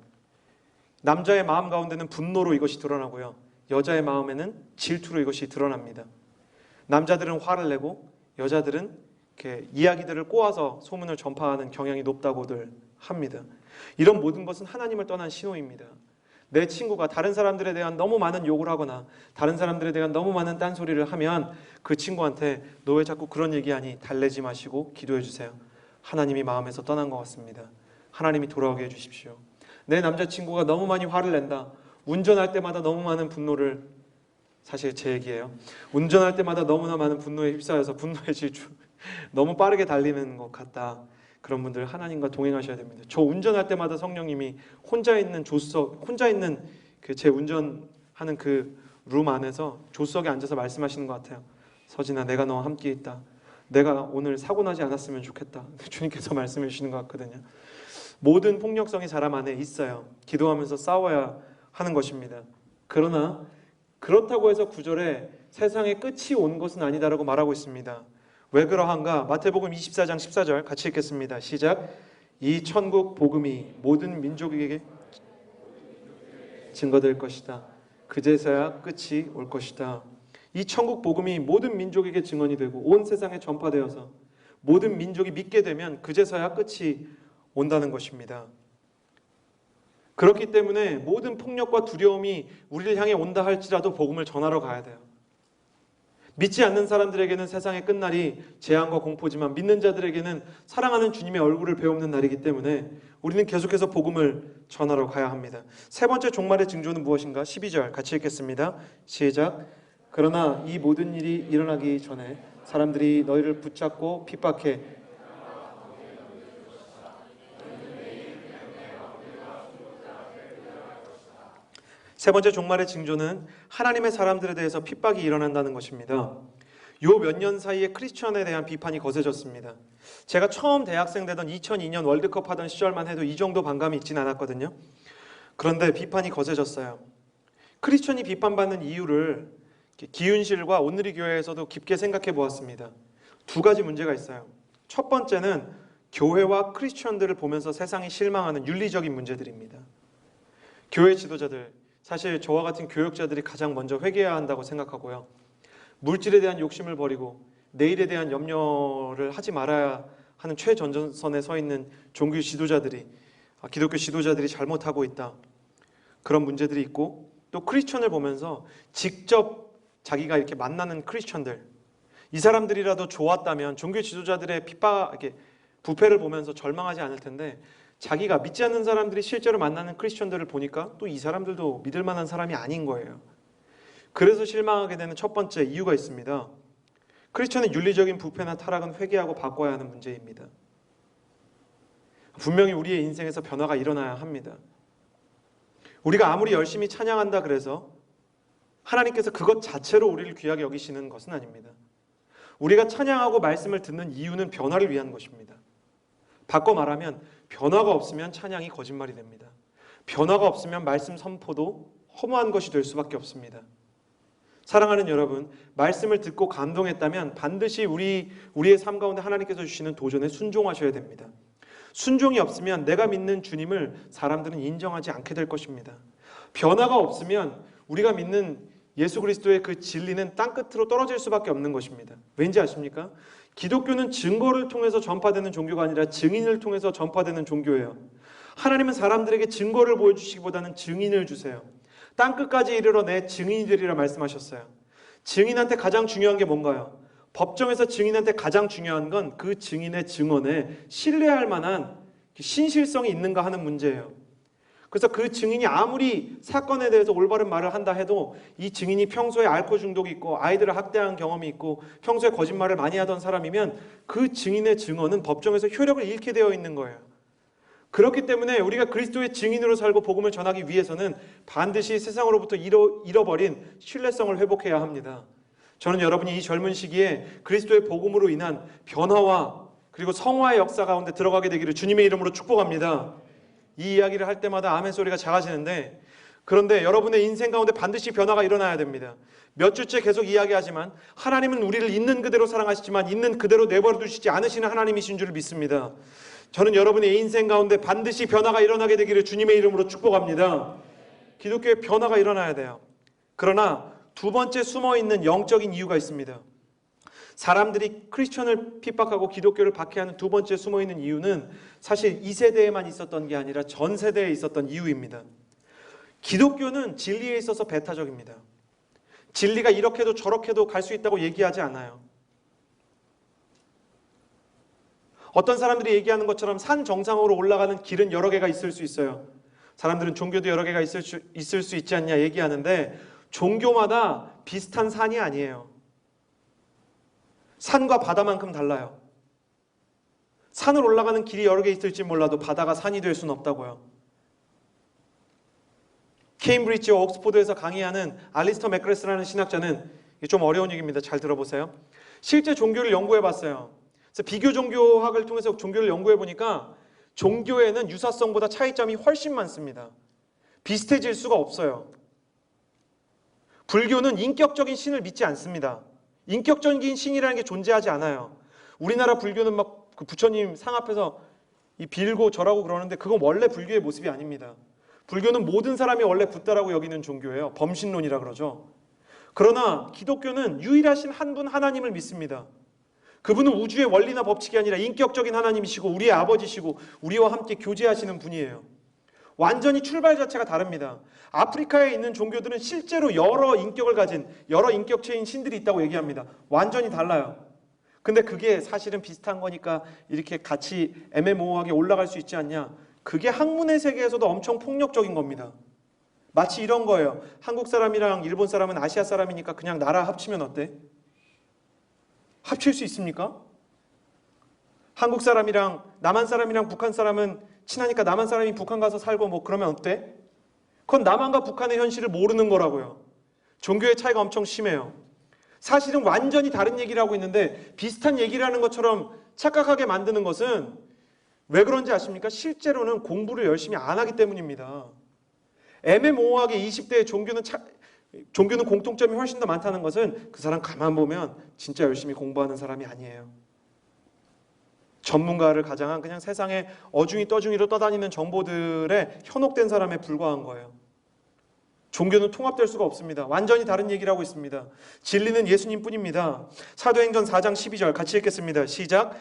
남자의 마음 가운데는 분노로 이것이 드러나고요, 여자의 마음에는 질투로 이것이 드러납니다. 남자들은 화를 내고 여자들은 이렇게 이야기들을 꼬아서 소문을 전파하는 경향이 높다고들 합니다. 이런 모든 것은 하나님을 떠난 신호입니다. 내 친구가 다른 사람들에 대한 너무 많은 욕을 하거나 다른 사람들에 대한 너무 많은 딴소리를 하면 그 친구한테 너 왜 자꾸 그런 얘기하니? 달래지 마시고 기도해 주세요. 하나님이 마음에서 떠난 것 같습니다. 하나님이 돌아오게 해주십시오. 내 남자친구가 너무 많이 화를 낸다. 운전할 때마다 너무 많은 분노를, 사실 제 얘기예요. 운전할 때마다 너무나 많은 분노에 휩싸여서 분노의 질주, 너무 빠르게 달리는 것 같다. 그런 분들 하나님과 동행하셔야 됩니다. 저 운전할 때마다 성령님이 혼자 있는 조수석, 혼자 있는 그 제 운전하는 그 룸 안에서 조수석에 앉아서 말씀하시는 것 같아요. 서진아, 내가 너와 함께 있다. 내가 오늘 사고 나지 않았으면 좋겠다. 주님께서 말씀해 주시는 것 같거든요. 모든 폭력성이 사람 안에 있어요. 기도하면서 싸워야 하는 것입니다. 그러나 그렇다고 해서 9절에 세상의 끝이 온 것은 아니다라고 말하고 있습니다. 왜 그러한가? 마태복음 24장 14절 같이 읽겠습니다. 시작. 이 천국 복음이 모든 민족에게 증거될 것이다. 그제서야 끝이 올 것이다. 이 천국 복음이 모든 민족에게 증언이 되고 온 세상에 전파되어서 모든 민족이 믿게 되면 그제서야 끝이 온다는 것입니다. 그렇기 때문에 모든 폭력과 두려움이 우리를 향해 온다 할지라도 복음을 전하러 가야 돼요. 믿지 않는 사람들에게는 세상의 끝날이 재앙과 공포지만 믿는 자들에게는 사랑하는 주님의 얼굴을 배우는 날이기 때문에 우리는 계속해서 복음을 전하러 가야 합니다. 세 번째 종말의 징조는 무엇인가? 12절 같이 읽겠습니다. 시작. 그러나 이 모든 일이 일어나기 전에 사람들이 너희를 붙잡고 핍박해 세 번째 종말의 징조는 하나님의 사람들에 대해서 핍박이 일어난다는 것입니다. 요 몇 년 사이에 크리스천에 대한 비판이 거세졌습니다. 제가 처음 대학생 되던 2002년 월드컵 하던 시절만 해도 이 정도 반감이 있진 않았거든요. 그런데 비판이 거세졌어요. 크리스천이 비판받는 이유를 기윤실과 온누리 교회에서도 깊게 생각해 보았습니다. 두 가지 문제가 있어요. 첫 번째는 교회와 크리스천들을 보면서 세상이 실망하는 윤리적인 문제들입니다. 교회 지도자들, 사실 저와 같은 교역자들이 가장 먼저 회개해야 한다고 생각하고요. 물질에 대한 욕심을 버리고 내일에 대한 염려를 하지 말아야 하는 최전선에 서 있는 종교 지도자들이, 기독교 지도자들이 잘못하고 있다. 그런 문제들이 있고, 또 크리스천을 보면서 직접 자기가 이렇게 만나는 크리스천들, 이 사람들이라도 좋았다면 종교 지도자들의 부패를 보면서 절망하지 않을 텐데, 자기가 믿지 않는 사람들이 실제로 만나는 크리스천들을 보니까 또 이 사람들도 믿을 만한 사람이 아닌 거예요. 그래서 실망하게 되는 첫 번째 이유가 있습니다. 크리스천의 윤리적인 부패나 타락은 회개하고 바꿔야 하는 문제입니다. 분명히 우리의 인생에서 변화가 일어나야 합니다. 우리가 아무리 열심히 찬양한다 그래서 하나님께서 그것 자체로 우리를 귀하게 여기시는 것은 아닙니다. 우리가 찬양하고 말씀을 듣는 이유는 변화를 위한 것입니다. 바꿔 말하면 변화가 없으면 찬양이 거짓말이 됩니다. 변화가 없으면 말씀 선포도 허무한 것이 될 수밖에 없습니다. 사랑하는 여러분, 말씀을 듣고 감동했다면 반드시 우리의 삶 가운데 하나님께서 주시는 도전에 순종하셔야 됩니다. 순종이 없으면 내가 믿는 주님을 사람들은 인정하지 않게 될 것입니다. 변화가 없으면 우리가 믿는 예수 그리스도의 그 진리는 땅끝으로 떨어질 수밖에 없는 것입니다. 왠지 아십니까? 기독교는 증거를 통해서 전파되는 종교가 아니라 증인을 통해서 전파되는 종교예요. 하나님은 사람들에게 증거를 보여주시기보다는 증인을 주세요. 땅끝까지 이르러 내 증인이 되리라 말씀하셨어요. 증인한테 가장 중요한 게 뭔가요? 법정에서 증인한테 가장 중요한 건 그 증인의 증언에 신뢰할 만한 신실성이 있는가 하는 문제예요. 그래서 그 증인이 아무리 사건에 대해서 올바른 말을 한다 해도 이 증인이 평소에 알코올 중독이 있고 아이들을 학대한 경험이 있고 평소에 거짓말을 많이 하던 사람이면 그 증인의 증언은 법정에서 효력을 잃게 되어 있는 거예요. 그렇기 때문에 우리가 그리스도의 증인으로 살고 복음을 전하기 위해서는 반드시 세상으로부터 잃어버린 신뢰성을 회복해야 합니다. 저는 여러분이 이 젊은 시기에 그리스도의 복음으로 인한 변화와 그리고 성화의 역사 가운데 들어가게 되기를 주님의 이름으로 축복합니다. 이 이야기를 할 때마다 아멘 소리가 작아지는데, 그런데 여러분의 인생 가운데 반드시 변화가 일어나야 됩니다. 몇 주째 계속 이야기하지만 하나님은 우리를 있는 그대로 사랑하시지만 있는 그대로 내버려 두시지 않으시는 하나님이신 줄을 믿습니다. 저는 여러분의 인생 가운데 반드시 변화가 일어나게 되기를 주님의 이름으로 축복합니다. 기독교의 변화가 일어나야 돼요. 그러나 두 번째 숨어있는 영적인 이유가 있습니다. 사람들이 크리스천을 핍박하고 기독교를 박해하는 두 번째 숨어있는 이유는 사실 이 세대에만 있었던 게 아니라 전 세대에 있었던 이유입니다. 기독교는 진리에 있어서 배타적입니다. 진리가 이렇게도 저렇게도 갈 수 있다고 얘기하지 않아요. 어떤 사람들이 얘기하는 것처럼 산 정상으로 올라가는 길은 여러 개가 있을 수 있어요. 사람들은 종교도 여러 개가 있을 수 있지 않냐 얘기하는데 종교마다 비슷한 산이 아니에요. 산과 바다만큼 달라요. 산을 올라가는 길이 여러 개 있을지 몰라도 바다가 산이 될 수는 없다고요. 케임브리지와 옥스포드에서 강의하는 알리스터 맥그레스라는 신학자는, 이게 좀 어려운 얘기입니다. 잘 들어보세요. 실제 종교를 연구해 봤어요. 그래서 비교 종교학을 통해서 종교를 연구해 보니까 종교에는 유사성보다 차이점이 훨씬 많습니다. 비슷해질 수가 없어요. 불교는 인격적인 신을 믿지 않습니다. 인격적인 신이라는 게 존재하지 않아요. 우리나라 불교는 막 그 부처님 상 앞에서 이 빌고 절하고 그러는데 그건 원래 불교의 모습이 아닙니다. 불교는 모든 사람이 원래 붓다라고 여기는 종교예요. 범신론이라 그러죠. 그러나 기독교는 유일하신 한 분 하나님을 믿습니다. 그분은 우주의 원리나 법칙이 아니라 인격적인 하나님이시고 우리의 아버지시고 우리와 함께 교제하시는 분이에요. 완전히 출발 자체가 다릅니다. 아프리카에 있는 종교들은 실제로 여러 인격을 가진 여러 인격체인 신들이 있다고 얘기합니다. 완전히 달라요. 근데 그게 사실은 비슷한 거니까 이렇게 같이 애매모호하게 올라갈 수 있지 않냐? 그게 학문의 세계에서도 엄청 폭력적인 겁니다. 마치 이런 거예요. 한국 사람이랑 일본 사람은 아시아 사람이니까 그냥 나라 합치면 어때? 합칠 수 있습니까? 한국 사람이랑 남한 사람이랑 북한 사람은 친하니까 남한 사람이 북한 가서 살고 뭐 그러면 어때? 그건 남한과 북한의 현실을 모르는 거라고요. 종교의 차이가 엄청 심해요. 사실은 완전히 다른 얘기를 하고 있는데 비슷한 얘기를 하는 것처럼 착각하게 만드는 것은 왜 그런지 아십니까? 실제로는 공부를 열심히 안 하기 때문입니다. 애매모호하게 20대의 종교는 공통점이 훨씬 더 많다는 것은 그 사람 가만 보면 진짜 열심히 공부하는 사람이 아니에요. 전문가를 가장한 그냥 세상에 어중이 떠중이로 떠다니는 정보들에 현혹된 사람에 불과한 거예요. 종교는 통합될 수가 없습니다. 완전히 다른 얘기를 하고 있습니다. 진리는 예수님뿐입니다. 사도행전 4장 12절 같이 읽겠습니다. 시작.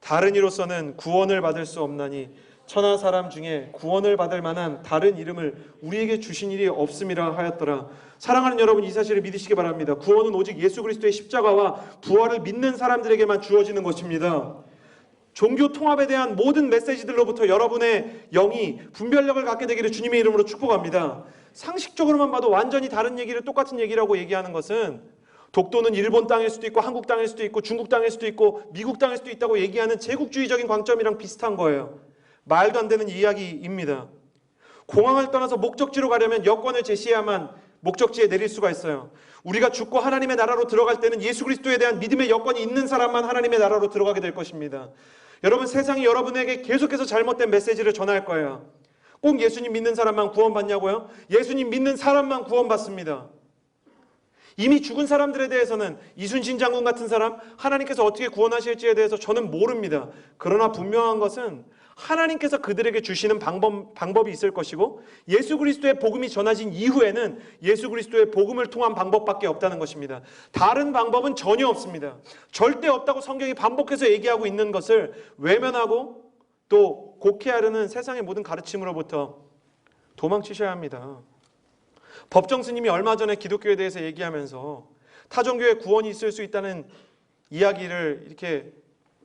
다른 이로서는 구원을 받을 수 없나니 천하 사람 중에 구원을 받을 만한 다른 이름을 우리에게 주신 일이 없음이라 하였더라. 사랑하는 여러분, 이 사실을 믿으시기 바랍니다. 구원은 오직 예수 그리스도의 십자가와 부활을 믿는 사람들에게만 주어지는 것입니다. 종교 통합에 대한 모든 메시지들로부터 여러분의 영이 분별력을 갖게 되기를 주님의 이름으로 축복합니다. 상식적으로만 봐도 완전히 다른 얘기를 똑같은 얘기라고 얘기하는 것은 독도는 일본 땅일 수도 있고 한국 땅일 수도 있고 중국 땅일 수도 있고 미국 땅일 수도 있다고 얘기하는 제국주의적인 관점이랑 비슷한 거예요. 말도 안 되는 이야기입니다. 공항을 떠나서 목적지로 가려면 여권을 제시해야만 목적지에 내릴 수가 있어요. 우리가 죽고 하나님의 나라로 들어갈 때는 예수 그리스도에 대한 믿음의 여건이 있는 사람만 하나님의 나라로 들어가게 될 것입니다. 여러분, 세상이 여러분에게 계속해서 잘못된 메시지를 전할 거예요. 꼭 예수님 믿는 사람만 구원받냐고요? 예수님 믿는 사람만 구원받습니다. 이미 죽은 사람들에 대해서는 이순신 장군 같은 사람 하나님께서 어떻게 구원하실지에 대해서 저는 모릅니다. 그러나 분명한 것은 하나님께서 그들에게 주시는 방법이 있을 것이고 예수 그리스도의 복음이 전해진 이후에는 예수 그리스도의 복음을 통한 방법밖에 없다는 것입니다. 다른 방법은 전혀 없습니다. 절대 없다고 성경이 반복해서 얘기하고 있는 것을 외면하고 또 곡해하려는 세상의 모든 가르침으로부터 도망치셔야 합니다. 법정 스님이 얼마 전에 기독교에 대해서 얘기하면서 타종교에 구원이 있을 수 있다는 이야기를 이렇게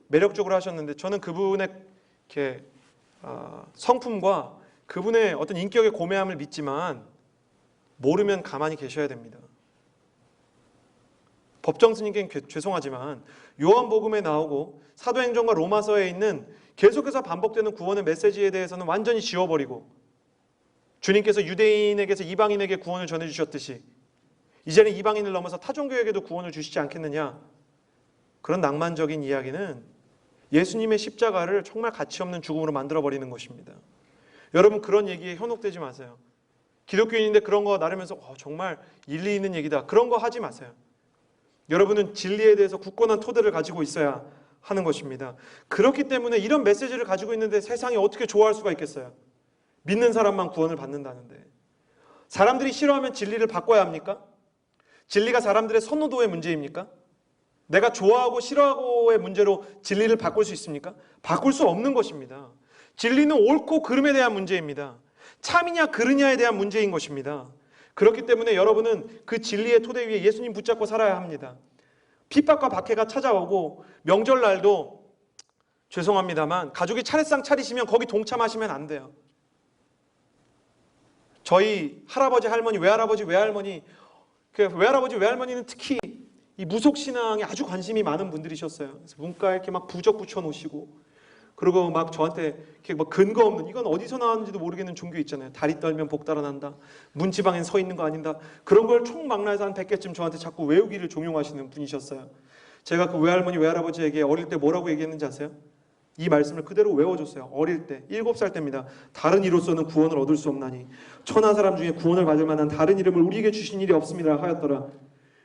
매력적으로 하셨는데 저는 그분의 이렇게 성품과 그분의 어떤 인격의 고매함을 믿지만 모르면 가만히 계셔야 됩니다. 법정 스님께 죄송하지만 요한복음에 나오고 사도행전과 로마서에 있는 계속해서 반복되는 구원의 메시지에 대해서는 완전히 지워버리고 주님께서 유대인에게서 이방인에게 구원을 전해주셨듯이 이제는 이방인을 넘어서 타종교에게도 구원을 주시지 않겠느냐, 그런 낭만적인 이야기는 예수님의 십자가를 정말 가치없는 죽음으로 만들어버리는 것입니다. 여러분, 그런 얘기에 현혹되지 마세요. 기독교인인데 그런 거 나르면서 정말 일리 있는 얘기다, 그런 거 하지 마세요. 여러분은 진리에 대해서 굳건한 토대를 가지고 있어야 하는 것입니다. 그렇기 때문에 이런 메시지를 가지고 있는데 세상이 어떻게 좋아할 수가 있겠어요? 믿는 사람만 구원을 받는다는데. 사람들이 싫어하면 진리를 바꿔야 합니까? 진리가 사람들의 선호도의 문제입니까? 내가 좋아하고 싫어하고의 문제로 진리를 바꿀 수 있습니까? 바꿀 수 없는 것입니다. 진리는 옳고 그름에 대한 문제입니다. 참이냐 그르냐에 대한 문제인 것입니다. 그렇기 때문에 여러분은 그 진리의 토대 위에 예수님 붙잡고 살아야 합니다. 핍박과 박해가 찾아오고 명절날도 죄송합니다만 가족이 차례상 차리시면 거기 동참하시면 안 돼요. 저희 할아버지, 할머니, 외할머니, 외할아버지, 외할머니는 특히 이 무속신앙에 아주 관심이 많은 분들이셨어요. 그래서 문가에 이렇게 막 부적 붙여놓으시고, 그리고 막 저한테 이렇게 막 근거 없는, 이건 어디서 나왔는지도 모르겠는 종교 있잖아요. 다리 떨면 복 달아난다, 문지방엔 서 있는 거 아닌다, 그런 걸 총망라해서 한 100개쯤 저한테 자꾸 외우기를 종용하시는 분이셨어요. 제가 그 외할머니, 외할아버지에게 어릴 때 뭐라고 얘기했는지 아세요? 이 말씀을 그대로 외워줬어요. 어릴 때 7살 때입니다. 다른 이로서는 구원을 얻을 수 없나니 천하 사람 중에 구원을 받을 만한 다른 이름을 우리에게 주신 일이 없습니다 하였더라.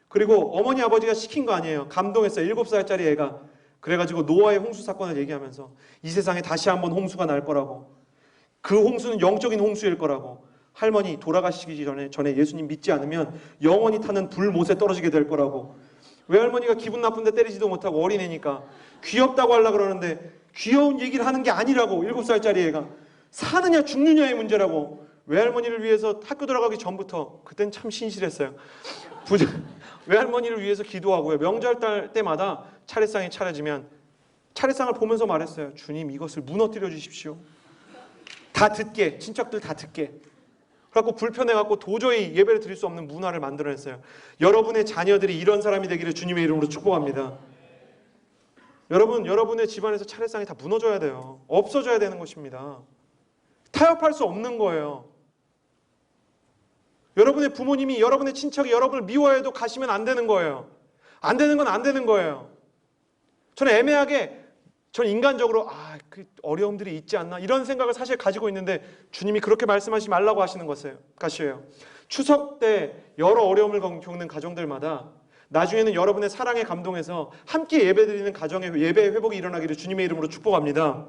그리고 어머니 아버지가 시킨 거 아니에요. 감동했어요. 7살짜리 애가. 그래가지고 노아의 홍수 사건을 얘기하면서 이 세상에 다시 한번 홍수가 날 거라고, 그 홍수는 영적인 홍수일 거라고, 할머니 돌아가시기 전에 예수님 믿지 않으면 영원히 타는 불못에 떨어지게 될 거라고. 외할머니가 기분 나쁜데 때리지도 못하고 어린애니까 귀엽다고 하려고 그러는데 귀여운 얘기를 하는 게 아니라고. 7살짜리 애가 사느냐 죽느냐의 문제라고. 외할머니를 위해서 학교 들어가기 전부터, 그땐 참 신실했어요. 외할머니를 위해서 기도하고요. 명절 때마다 차례상이 차려지면 차례상을 보면서 말했어요. 주님, 이것을 무너뜨려 주십시오. 다 듣게, 친척들 다 듣게. 그래갖고 불편해갖고 도저히 예배를 드릴 수 없는 문화를 만들어냈어요. 여러분의 자녀들이 이런 사람이 되기를 주님의 이름으로 축복합니다. 여러분, 여러분의 집안에서 차례상이 다 무너져야 돼요. 없어져야 되는 것입니다. 타협할 수 없는 거예요. 여러분의 부모님이, 여러분의 친척이 여러분을 미워해도 가시면 안 되는 거예요. 안 되는 건 안 되는 거예요. 저는 애매하게, 저는 인간적으로 그 어려움들이 있지 않나 이런 생각을 사실 가지고 있는데 주님이 그렇게 말씀하시지 말라고 하시는 것이에요. 추석 때 여러 어려움을 겪는 가정들마다 나중에는 여러분의 사랑에 감동해서 함께 예배드리는 가정의 예배의 회복이 일어나기를 주님의 이름으로 축복합니다.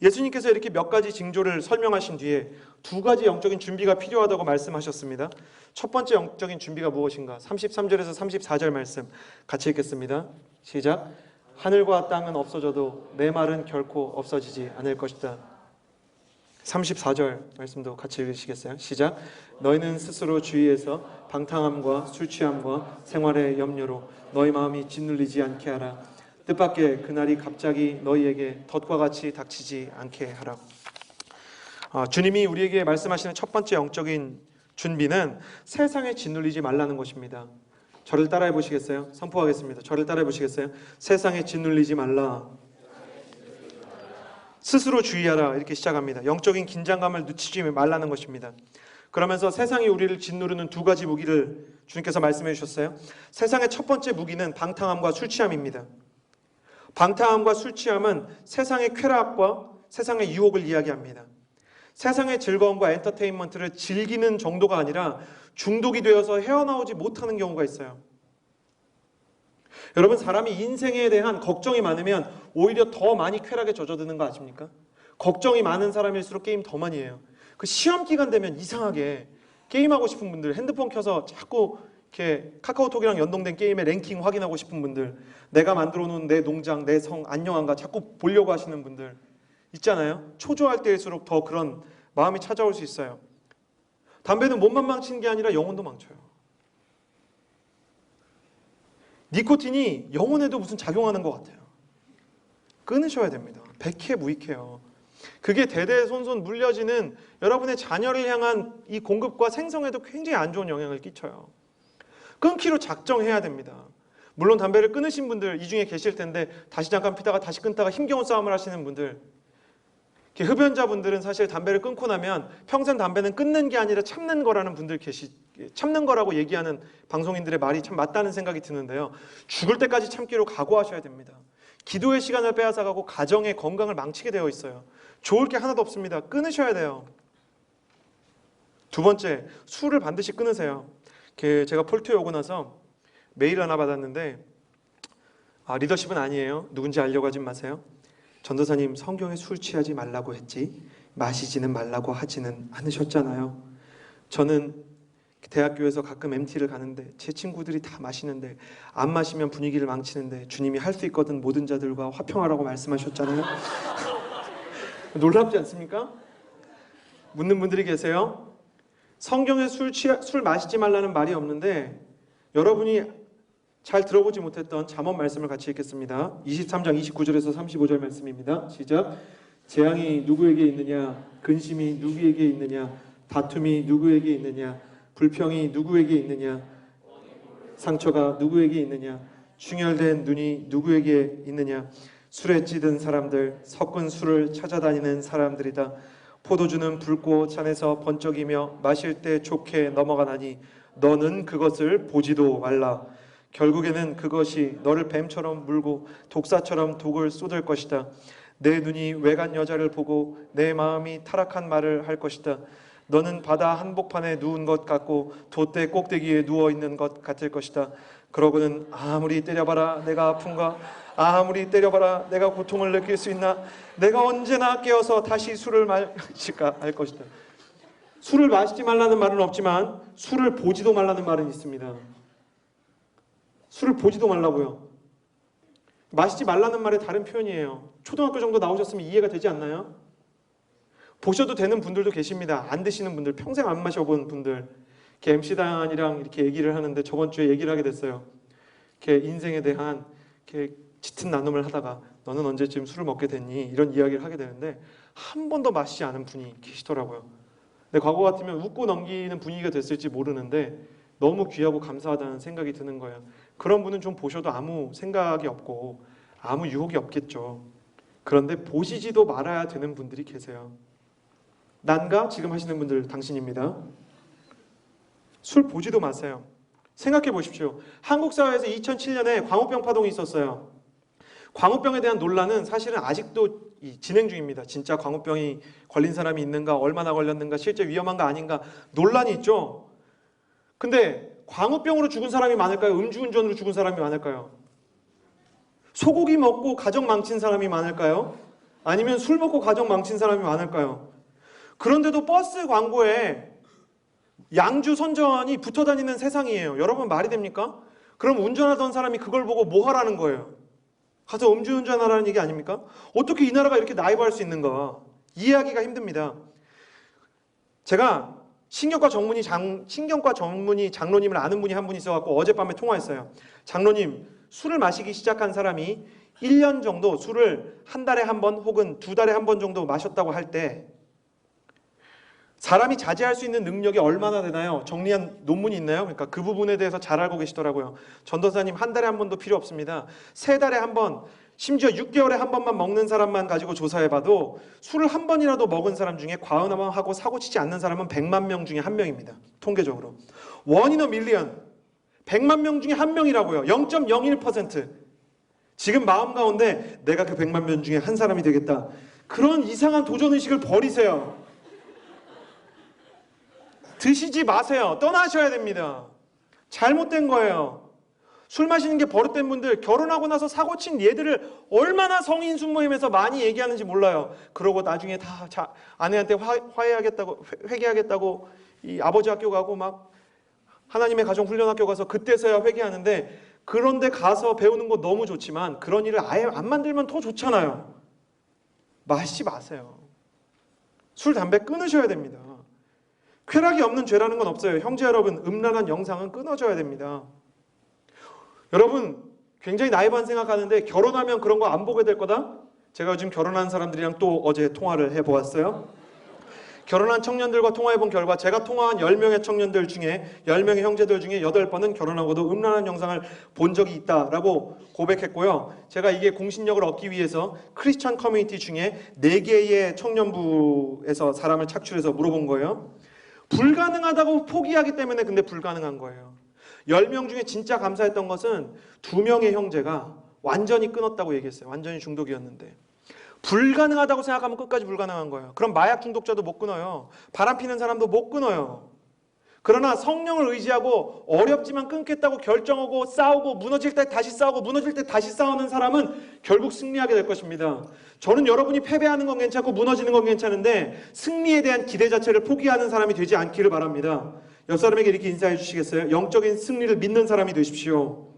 예수님께서 이렇게 몇 가지 징조를 설명하신 뒤에 2가지 영적인 준비가 필요하다고 말씀하셨습니다. 첫 번째 영적인 준비가 무엇인가? 33절에서 34절 말씀 같이 읽겠습니다. 시작. 하늘과 땅은 없어져도 내 말은 결코 없어지지 않을 것이다. 34절 말씀도 같이 읽으시겠어요? 시작. 너희는 스스로 주의해서 방탕함과 술취함과 생활의 염려로 너희 마음이 짓눌리지 않게 하라. 뜻밖의 그날이 갑자기 너희에게 덫과 같이 닥치지 않게 하라고. 주님이 우리에게 말씀하시는 첫 번째 영적인 준비는 세상에 짓눌리지 말라는 것입니다. 저를 따라해 보시겠어요? 선포하겠습니다. 저를 따라해 보시겠어요? 세상에 짓눌리지 말라. 스스로 주의하라. 이렇게 시작합니다. 영적인 긴장감을 늦추지 말라는 것입니다. 그러면서 세상이 우리를 짓누르는 2가지 무기를 주님께서 말씀해 주셨어요. 세상의 첫 번째 무기는 방탕함과 술취함입니다. 방탕함과 술취함은 세상의 쾌락과 세상의 유혹을 이야기합니다. 세상의 즐거움과 엔터테인먼트를 즐기는 정도가 아니라 중독이 되어서 헤어나오지 못하는 경우가 있어요. 여러분, 사람이 인생에 대한 걱정이 많으면 오히려 더 많이 쾌락에 젖어드는 거 아십니까? 걱정이 많은 사람일수록 게임 더 많이 해요. 그 시험 기간 되면 이상하게 게임하고 싶은 분들, 핸드폰 켜서 자꾸 이렇게 카카오톡이랑 연동된 게임의 랭킹 확인하고 싶은 분들, 내가 만들어 놓은 내 농장, 내 성 안녕한가 자꾸 보려고 하시는 분들 있잖아요. 초조할 때일수록 더 그런 마음이 찾아올 수 있어요. 담배는 몸만 망치는 게 아니라 영혼도 망쳐요. 니코틴이 영혼에도 무슨 작용하는 것 같아요. 끊으셔야 됩니다. 백해무익해요. 그게 대대손손 물려지는 여러분의 자녀를 향한 이 공급과 생성에도 굉장히 안 좋은 영향을 끼쳐요. 끊기로 작정해야 됩니다. 물론 담배를 끊으신 분들 이 중에 계실 텐데 다시 잠깐 피다가 다시 끊다가 힘겨운 싸움을 하시는 분들, 흡연자분들은 사실 담배를 끊고 나면 평생 담배는 끊는 게 아니라 참는 거라는 분들 참는 거라고 얘기하는 방송인들의 말이 참 맞다는 생각이 드는데요. 죽을 때까지 참기로 각오하셔야 됩니다. 기도의 시간을 빼앗아가고 가정의 건강을 망치게 되어 있어요. 좋을 게 하나도 없습니다. 끊으셔야 돼요. 2번째, 술을 반드시 끊으세요. 제가 폴트에 오고 나서 메일 하나 받았는데 리더십은 아니에요. 누군지 알려고 하지 마세요. 전도사님, 성경에 술 취하지 말라고 했지 마시지는 말라고 하지는 않으셨잖아요. 저는 대학교에서 가끔 MT를 가는데 제 친구들이 다 마시는데 안 마시면 분위기를 망치는데 주님이 할 수 있거든 모든 자들과 화평하라고 말씀하셨잖아요. 놀랍지 않습니까? 묻는 분들이 계세요. 성경에 술 마시지 말라는 말이 없는데 여러분이 잘 들어보지 못했던 잠언 말씀을 같이 읽겠습니다. 23장 29절에서 35절 말씀입니다. 시작. 재앙이 누구에게 있느냐? 근심이 누구에게 있느냐? 다툼이 누구에게 있느냐? 불평이 누구에게 있느냐? 상처가 누구에게 있느냐? 충혈된 눈이 누구에게 있느냐? 술에 찌든 사람들, 섞은 술을 찾아다니는 사람들이다. 포도주는 붉고 잔에서 번쩍이며 마실 때 좋게 넘어가나니 너는 그것을 보지도 말라. 결국에는 그것이 너를 뱀처럼 물고 독사처럼 독을 쏟을 것이다. 내 눈이 외간 여자를 보고 내 마음이 타락한 말을 할 것이다. 너는 바다 한복판에 누운 것 같고 돛대 꼭대기에 누워있는 것 같을 것이다. 그러고는 아무리 때려봐라 내가 아픈가, 아무리 때려봐라 내가 고통을 느낄 수 있나, 내가 언제나 깨어서 다시 술을 마실까 할 것이다. 술을 마시지 말라는 말은 없지만 술을 보지도 말라는 말은 있습니다. 술을 보지도 말라고요. 마시지 말라는 말의 다른 표현이에요. 초등학교 정도 나오셨으면 이해가 되지 않나요? 보셔도 되는 분들도 계십니다. 안 드시는 분들, 평생 안 마셔본 분들. 이렇게 MC단이랑 이렇게 얘기를 하는데 저번 주에 얘기를 하게 됐어요. 이렇게 인생에 대한 이렇게 짙은 나눔을 하다가 너는 언제쯤 술을 먹게 됐니? 이런 이야기를 하게 되는데 한 번도 마시지 않은 분이 계시더라고요. 근데 과거 같으면 웃고 넘기는 분위기가 됐을지 모르는데 너무 귀하고 감사하다는 생각이 드는 거예요. 그런 분은 좀 보셔도 아무 생각이 없고 아무 유혹이 없겠죠. 그런데 보시지도 말아야 되는 분들이 계세요. 난가? 지금 하시는 분들 당신입니다. 술 보지도 마세요. 생각해 보십시오. 한국 사회에서 2007년에 광우병 파동이 있었어요. 광우병에 대한 논란은 사실은 아직도 진행 중입니다. 진짜 광우병이 걸린 사람이 있는가, 얼마나 걸렸는가, 실제 위험한가 아닌가 논란이 있죠. 근데 광우병으로 죽은 사람이 많을까요? 음주운전으로 죽은 사람이 많을까요? 소고기 먹고 가정 망친 사람이 많을까요? 아니면 술 먹고 가정 망친 사람이 많을까요? 그런데도 버스 광고에 양주 선전이 붙어 다니는 세상이에요. 여러분 말이 됩니까? 그럼 운전하던 사람이 그걸 보고 뭐 하라는 거예요? 가서 음주운전하라는 얘기 아닙니까? 어떻게 이 나라가 이렇게 나이브할 수 있는가? 이해하기가 힘듭니다. 제가 신경과 전문의 장로님을 아는 분이 한 분 있어갖고 어젯밤에 통화했어요. 장로님, 술을 마시기 시작한 사람이 1년 정도 술을 한 달에 한 번 혹은 두 달에 한 번 정도 마셨다고 할 때 사람이 자제할 수 있는 능력이 얼마나 되나요? 정리한 논문이 있나요? 그러니까 그 부분에 대해서 잘 알고 계시더라고요. 전도사님, 한 달에 한 번도 필요 없습니다. 세 달에 한 번, 심지어 6개월에 한 번만 먹는 사람만 가지고 조사해봐도 술을 한 번이라도 먹은 사람 중에 과음하고 사고치지 않는 사람은 100만 명 중에 한 명입니다. 통계적으로. 원 in a million. 100만 명 중에 한 명이라고요. 0.01%. 지금 마음 가운데 내가 그 100만 명 중에 한 사람이 되겠다. 그런 이상한 도전의식을 버리세요. 드시지 마세요. 떠나셔야 됩니다. 잘못된 거예요. 술 마시는 게 버릇된 분들, 결혼하고 나서 사고친 얘들을 얼마나 성인 순모임에서 많이 얘기하는지 몰라요. 그러고 나중에 다 아내한테 화해하겠다고, 회개하겠다고 이 아버지 학교 가고 막 하나님의 가정훈련학교 가서 그때서야 회개하는데, 그런데 가서 배우는 거 너무 좋지만 그런 일을 아예 안 만들면 더 좋잖아요. 마시지 마세요. 술, 담배 끊으셔야 됩니다. 쾌락이 없는 죄라는 건 없어요. 형제 여러분, 음란한 영상은 끊어져야 됩니다. 여러분, 굉장히 나이반 생각하는데 결혼하면 그런 거 안 보게 될 거다? 제가 요즘 결혼한 사람들이랑 또 어제 통화를 해보았어요. 결혼한 청년들과 통화해본 결과 제가 통화한 10명의 청년들 중에 10명의 형제들 중에 8번은 결혼하고도 음란한 영상을 본 적이 있다라고 고백했고요. 제가 이게 공신력을 얻기 위해서 크리스천 커뮤니티 중에 4개의 청년부에서 사람을 착출해서 물어본 거예요. 불가능하다고 포기하기 때문에 근데 불가능한 거예요. 10명 중에 진짜 감사했던 것은 2명의 형제가 완전히 끊었다고 얘기했어요. 완전히 중독이었는데. 불가능하다고 생각하면 끝까지 불가능한 거예요. 그럼 마약 중독자도 못 끊어요. 바람 피는 사람도 못 끊어요. 그러나 성령을 의지하고 어렵지만 끊겠다고 결정하고 싸우고 무너질 때 다시 싸우고 무너질 때 다시 싸우는 사람은 결국 승리하게 될 것입니다. 저는 여러분이 패배하는 건 괜찮고 무너지는 건 괜찮은데 승리에 대한 기대 자체를 포기하는 사람이 되지 않기를 바랍니다. 옆 사람에게 이렇게 인사해 주시겠어요? 영적인 승리를 믿는 사람이 되십시오.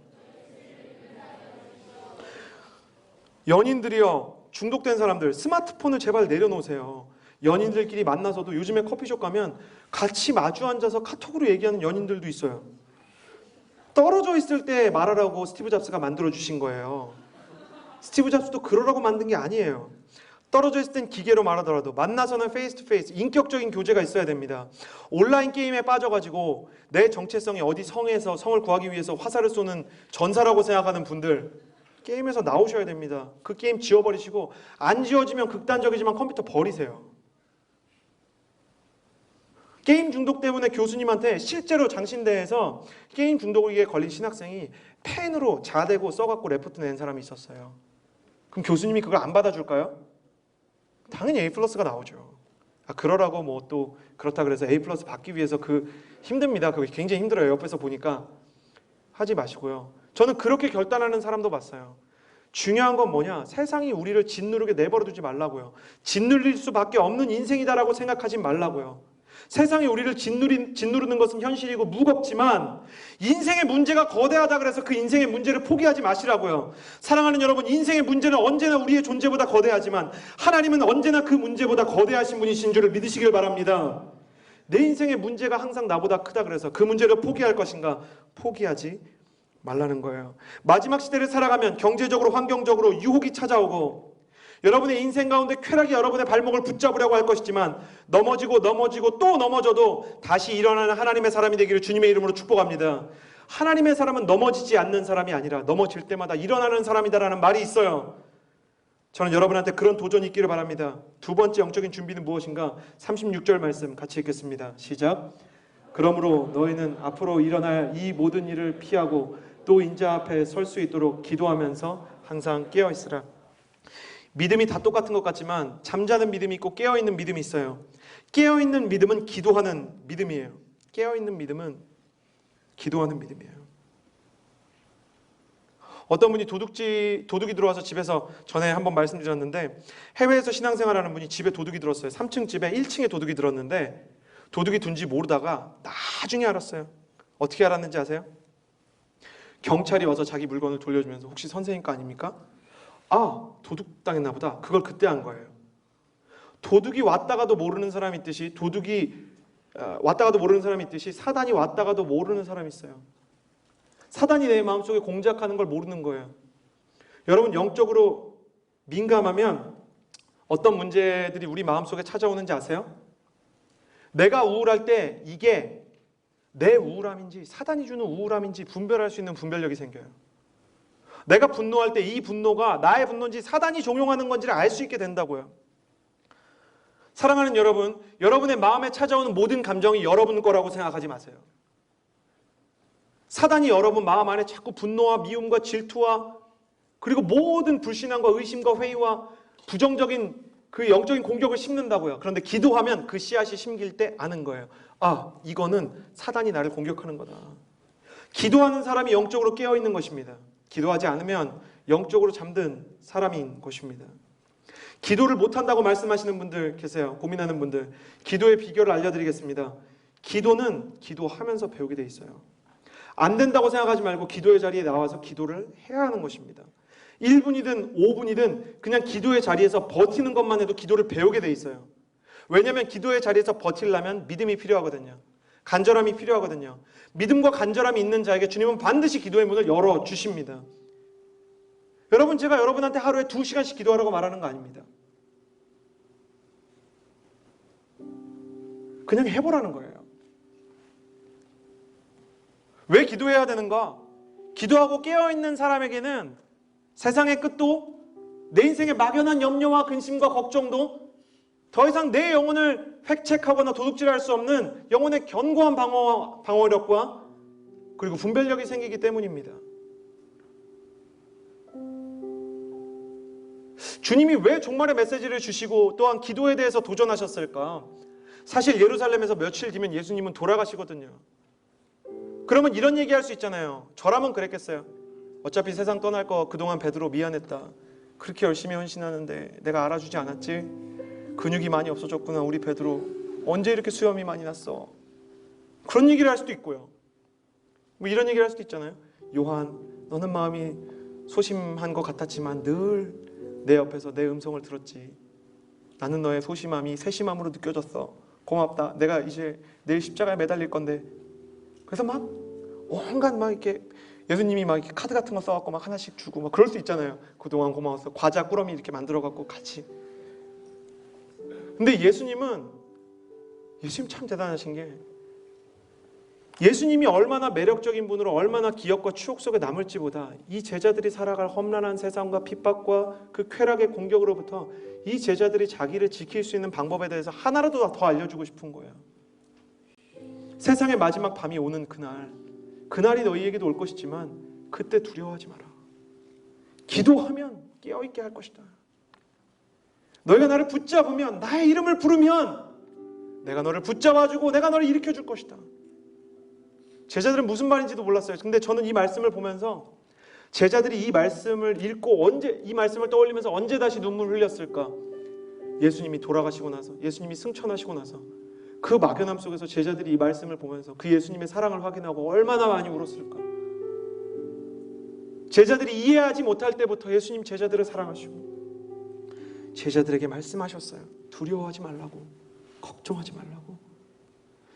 연인들이요, 중독된 사람들 스마트폰을 제발 내려놓으세요. 연인들끼리 만나서도 요즘에 커피숍 가면 같이 마주 앉아서 카톡으로 얘기하는 연인들도 있어요. 떨어져 있을 때 말하라고 스티브 잡스가 만들어 주신 거예요. 스티브 잡스도 그러라고 만든 게 아니에요. 떨어져 있을 땐 기계로 말하더라도 만나서는 페이스 투 페이스, 인격적인 교제가 있어야 됩니다. 온라인 게임에 빠져가지고 내 정체성이 어디 성에서 성을 구하기 위해서 화살을 쏘는 전사라고 생각하는 분들, 게임에서 나오셔야 됩니다. 그 게임 지워버리시고, 안 지워지면 극단적이지만 컴퓨터 버리세요. 게임 중독 때문에 교수님한테 실제로 장신대에서 게임 중독에 걸린 신학생이 펜으로 자대고 써갖고 레포트 낸 사람이 있었어요. 그럼 교수님이 그걸 안 받아줄까요? 당연히 A 플러스가 나오죠. 그러라고 뭐 또 그렇다 그래서 A 플러스 받기 위해서 힘듭니다. 그거 굉장히 힘들어요. 옆에서 보니까. 하지 마시고요. 저는 그렇게 결단하는 사람도 봤어요. 중요한 건 뭐냐? 세상이 우리를 짓누르게 내버려 두지 말라고요. 짓눌릴 수밖에 없는 인생이다라고 생각하지 말라고요. 세상이 우리를 짓누르는 것은 현실이고 무겁지만 인생의 문제가 거대하다 그래서 그 인생의 문제를 포기하지 마시라고요. 사랑하는 여러분, 인생의 문제는 언제나 우리의 존재보다 거대하지만 하나님은 언제나 그 문제보다 거대하신 분이신 줄을 믿으시길 바랍니다. 내 인생의 문제가 항상 나보다 크다 그래서 그 문제를 포기할 것인가? 포기하지 말라는 거예요. 마지막 시대를 살아가면 경제적으로, 환경적으로 유혹이 찾아오고 여러분의 인생 가운데 쾌락이 여러분의 발목을 붙잡으려고 할 것이지만 넘어지고 또 넘어져도 다시 일어나는 하나님의 사람이 되기를 주님의 이름으로 축복합니다. 하나님의 사람은 넘어지지 않는 사람이 아니라 넘어질 때마다 일어나는 사람이다라는 말이 있어요. 저는 여러분한테 그런 도전이 있기를 바랍니다. 두 번째 영적인 준비는 무엇인가? 36절 말씀 같이 읽겠습니다. 시작. 그러므로 너희는 앞으로 일어날 이 모든 일을 피하고 또 인자 앞에 설 수 있도록 기도하면서 항상 깨어있으라. 믿음이 다 똑같은 것 같지만 잠자는 믿음이 있고 깨어있는 믿음이 있어요. 깨어있는 믿음은 기도하는 믿음이에요. 깨어있는 믿음은 기도하는 믿음이에요. 어떤 분이 도둑이 들어와서 집에서 전에 한번 말씀드렸는데 해외에서 신앙생활하는 분이 집에 도둑이 들었어요. 3층 집에 1층에 도둑이 들었는데 도둑이 둔지 모르다가 나중에 알았어요. 어떻게 알았는지 아세요? 경찰이 와서 자기 물건을 돌려주면서 혹시 선생님 거 아닙니까? 도둑 당했나 보다. 그걸 그때 한 거예요. 도둑이 왔다가도 모르는 사람이 있듯이 사단이 왔다가도 모르는 사람이 있어요. 사단이 내 마음속에 공작하는 걸 모르는 거예요. 여러분, 영적으로 민감하면 어떤 문제들이 우리 마음속에 찾아오는지 아세요? 내가 우울할 때 이게 내 우울함인지 사단이 주는 우울함인지 분별할 수 있는 분별력이 생겨요. 내가 분노할 때 이 분노가 나의 분노인지 사단이 종용하는 건지를 알 수 있게 된다고요. 사랑하는 여러분, 여러분의 마음에 찾아오는 모든 감정이 여러분 거라고 생각하지 마세요. 사단이 여러분 마음 안에 자꾸 분노와 미움과 질투와 그리고 모든 불신앙과 의심과 회의와 부정적인 그 영적인 공격을 심는다고요. 그런데 기도하면 그 씨앗이 심길 때 아는 거예요. 이거는 사단이 나를 공격하는 거다. 기도하는 사람이 영적으로 깨어있는 것입니다. 기도하지 않으면 영적으로 잠든 사람인 것입니다. 기도를 못한다고 말씀하시는 분들 계세요. 고민하는 분들. 기도의 비결을 알려드리겠습니다. 기도는 기도하면서 배우게 돼 있어요. 안 된다고 생각하지 말고 기도의 자리에 나와서 기도를 해야 하는 것입니다. 1분이든 5분이든 그냥 기도의 자리에서 버티는 것만 해도 기도를 배우게 돼 있어요. 왜냐하면 기도의 자리에서 버티려면 믿음이 필요하거든요. 간절함이 필요하거든요. 믿음과 간절함이 있는 자에게 주님은 반드시 기도의 문을 열어주십니다. 여러분, 제가 여러분한테 하루에 2시간씩 기도하라고 말하는 거 아닙니다. 그냥 해보라는 거예요. 왜 기도해야 되는가? 기도하고 깨어있는 사람에게는 세상의 끝도 내 인생의 막연한 염려와 근심과 걱정도 더 이상 내 영혼을 획책하거나 도둑질할 수 없는 영혼의 견고한 방어력과 그리고 분별력이 생기기 때문입니다. 주님이 왜 종말의 메시지를 주시고 또한 기도에 대해서 도전하셨을까? 사실 예루살렘에서 며칠 뒤면 예수님은 돌아가시거든요. 그러면 이런 얘기할 수 있잖아요. 저라면 그랬겠어요. 어차피 세상 떠날 거 그동안 베드로 미안했다. 그렇게 열심히 헌신하는데 내가 알아주지 않았지? 근육이 많이 없어졌구나 우리 베드로. 언제 이렇게 수염이 많이 났어? 그런 얘기를 할 수도 있고요. 뭐 이런 얘기를 할 수도 있잖아요. 요한, 너는 마음이 소심한 것 같았지만 늘 내 옆에서 내 음성을 들었지. 나는 너의 소심함이 세심함으로 느껴졌어. 고맙다. 내가 이제 내일 십자가에 매달릴 건데. 그래서 막 온갖 막 이렇게 예수님이 막 이렇게 카드 같은 거 써갖고 막 하나씩 주고 막 그럴 수 있잖아요. 그동안 고마웠어. 과자 꾸러미 이렇게 만들어갖고 같이. 근데 예수님 참 대단하신 게 예수님이 얼마나 매력적인 분으로 얼마나 기억과 추억 속에 남을지보다 이 제자들이 살아갈 험난한 세상과 핍박과 그 쾌락의 공격으로부터 이 제자들이 자기를 지킬 수 있는 방법에 대해서 하나라도 더 알려주고 싶은 거예요. 세상의 마지막 밤이 오는 그날이 너희에게도 올 것이지만 그때 두려워하지 마라. 기도하면 깨어있게 할 것이다. 너희가 나를 붙잡으면, 나의 이름을 부르면 내가 너를 붙잡아주고 내가 너를 일으켜줄 것이다. 제자들은 무슨 말인지도 몰랐어요. 근데 저는 이 말씀을 보면서 제자들이 이 말씀을 읽고 이 말씀을 떠올리면서 언제 다시 눈물을 흘렸을까? 예수님이 돌아가시고 나서, 예수님이 승천하시고 나서 그 막연함 속에서 제자들이 이 말씀을 보면서 그 예수님의 사랑을 확인하고 얼마나 많이 울었을까? 제자들이 이해하지 못할 때부터 예수님 제자들을 사랑하시고 제자들에게 말씀하셨어요. 두려워하지 말라고, 걱정하지 말라고.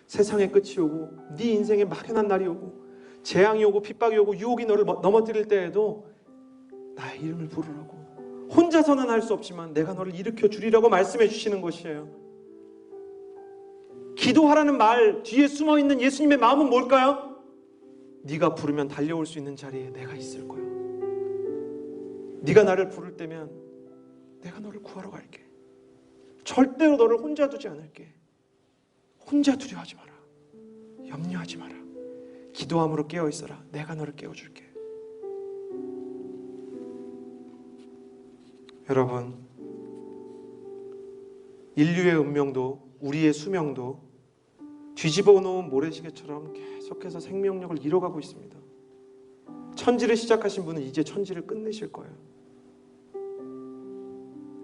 세상의 끝이 오고 네 인생에 막연한 날이 오고 재앙이 오고 핍박이 오고 유혹이 너를 넘어뜨릴 때에도 나의 이름을 부르라고. 혼자서는 할 수 없지만 내가 너를 일으켜 주리라고 말씀해 주시는 것이에요. 기도하라는 말 뒤에 숨어있는 예수님의 마음은 뭘까요? 네가 부르면 달려올 수 있는 자리에 내가 있을 거야. 네가 나를 부를 때면 내가 너를 구하러 갈게. 절대로 너를 혼자 두지 않을게. 혼자 두려워하지 마라. 염려하지 마라. 기도함으로 깨어있어라. 내가 너를 깨워줄게. 여러분, 인류의 운명도 우리의 수명도 뒤집어 놓은 모래시계처럼 계속해서 생명력을 잃어가고 있습니다. 천지를 시작하신 분은 이제 천지를 끝내실 거예요.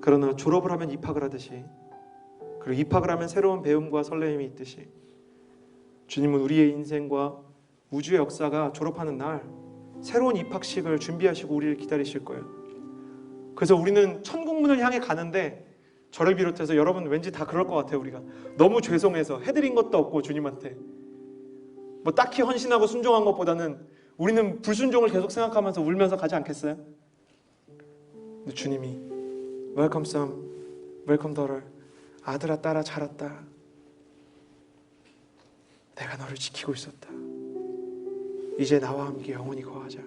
그러나 졸업을 하면 입학을 하듯이, 그리고 입학을 하면 새로운 배움과 설렘이 있듯이 주님은 우리의 인생과 우주의 역사가 졸업하는 날 새로운 입학식을 준비하시고 우리를 기다리실 거예요. 그래서 우리는 천국문을 향해 가는데 저를 비롯해서 여러분 왠지 다 그럴 것 같아요. 우리가 너무 죄송해서 해드린 것도 없고 주님한테 뭐 딱히 헌신하고 순종한 것보다는 우리는 불순종을 계속 생각하면서 울면서 가지 않겠어요? 근데 주님이 Welcome son, welcome daughter. 아들아 딸아 잘 왔다. 내가 너를 지키고 있었다. 이제 나와 함께 영원히 거하자.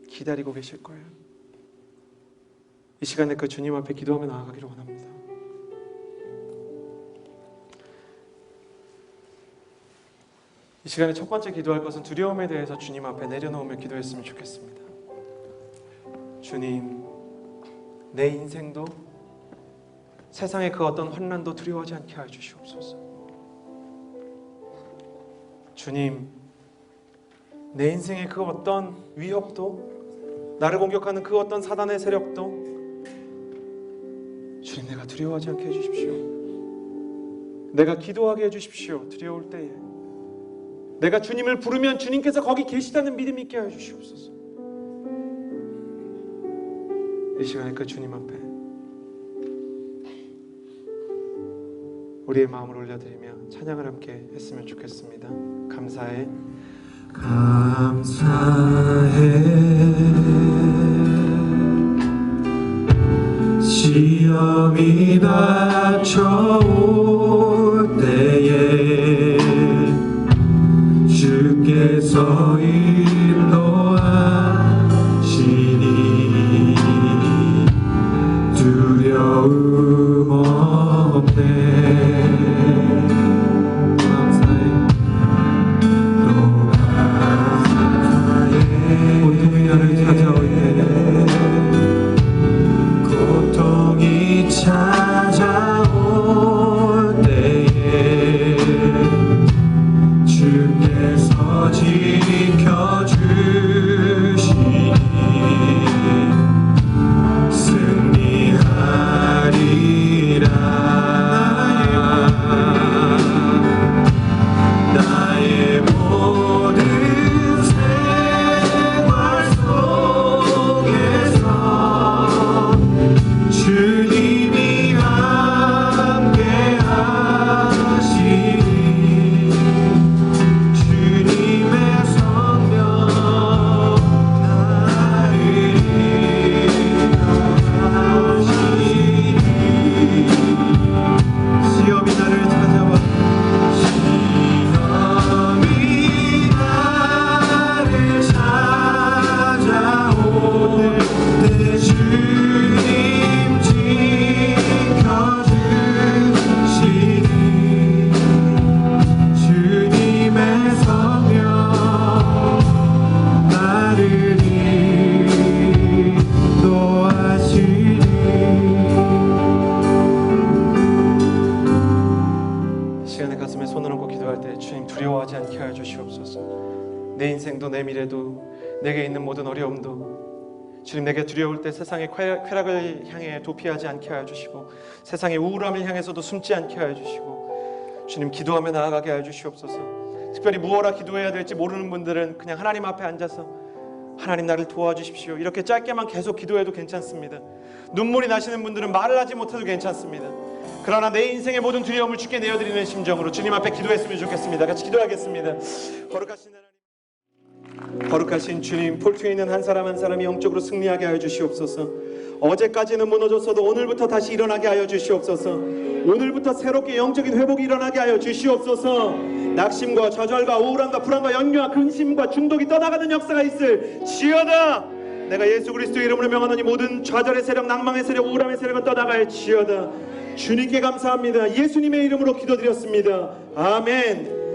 기다리고 계실 거예요. 이 시간에 그 주님 앞에 기도하며 나아가기를 원합니다. 이 시간에 첫 번째 기도할 것은 두려움에 대해서 주님 앞에 내려놓으며 기도했으면 좋겠습니다. 주님, 내 인생도 세상의 그 어떤 환난도 두려워하지 않게 하여 주시옵소서. 주님, 내 인생의 그 어떤 위협도, 나를 공격하는 그 어떤 사단의 세력도 주님, 내가 두려워하지 않게 해주십시오. 내가 기도하게 해주십시오. 두려울 때에 내가 주님을 부르면 주님께서 거기 계시다는 믿음이 있게 하여 주시옵소서. 이 시간에 그 주님 앞에 우리의 마음을 올려드리며 찬양을 함께 했으면 좋겠습니다. 감사해 시험이 닥쳐올 때에 주께서 인도하시니 두려움 없네. 고통이 나를 찾아올 때, 고통이 찾아올 기도할 때 주님 두려워하지 않게 하여 주시옵소서. 내 인생도 내 미래도 내게 있는 모든 어려움도 주님 내게 두려울 때 세상의 쾌락을 향해 도피하지 않게 하여 주시고 세상의 우울함을 향해서도 숨지 않게 하여 주시고 주님 기도하며 나아가게 하여 주시옵소서. 특별히 무엇라 기도해야 될지 모르는 분들은 그냥 하나님 앞에 앉아서 하나님 나를 도와주십시오 이렇게 짧게만 계속 기도해도 괜찮습니다. 눈물이 나시는 분들은 말을 하지 못해도 괜찮습니다. 그러나 내 인생의 모든 두려움을 주께 내어드리는 심정으로 주님 앞에 기도했으면 좋겠습니다. 같이 기도하겠습니다. 거룩하신 하나님, 거룩하신 주님, 폴트에 있는 한 사람 한 사람이 영적으로 승리하게 하여 주시옵소서. 어제까지는 무너졌어도 오늘부터 다시 일어나게 하여 주시옵소서. 오늘부터 새롭게 영적인 회복이 일어나게 하여 주시옵소서. 낙심과 좌절과 우울함과 불안과 연유와 근심과 중독이 떠나가는 역사가 있을 지어다. 내가 예수 그리스도의 이름으로 명하노니 모든 좌절의 세력, 낭망의 세력, 우울함의 세력은 떠나갈 지어다. 주님께 감사합니다. 예수님의 이름으로 기도드렸습니다. 아멘.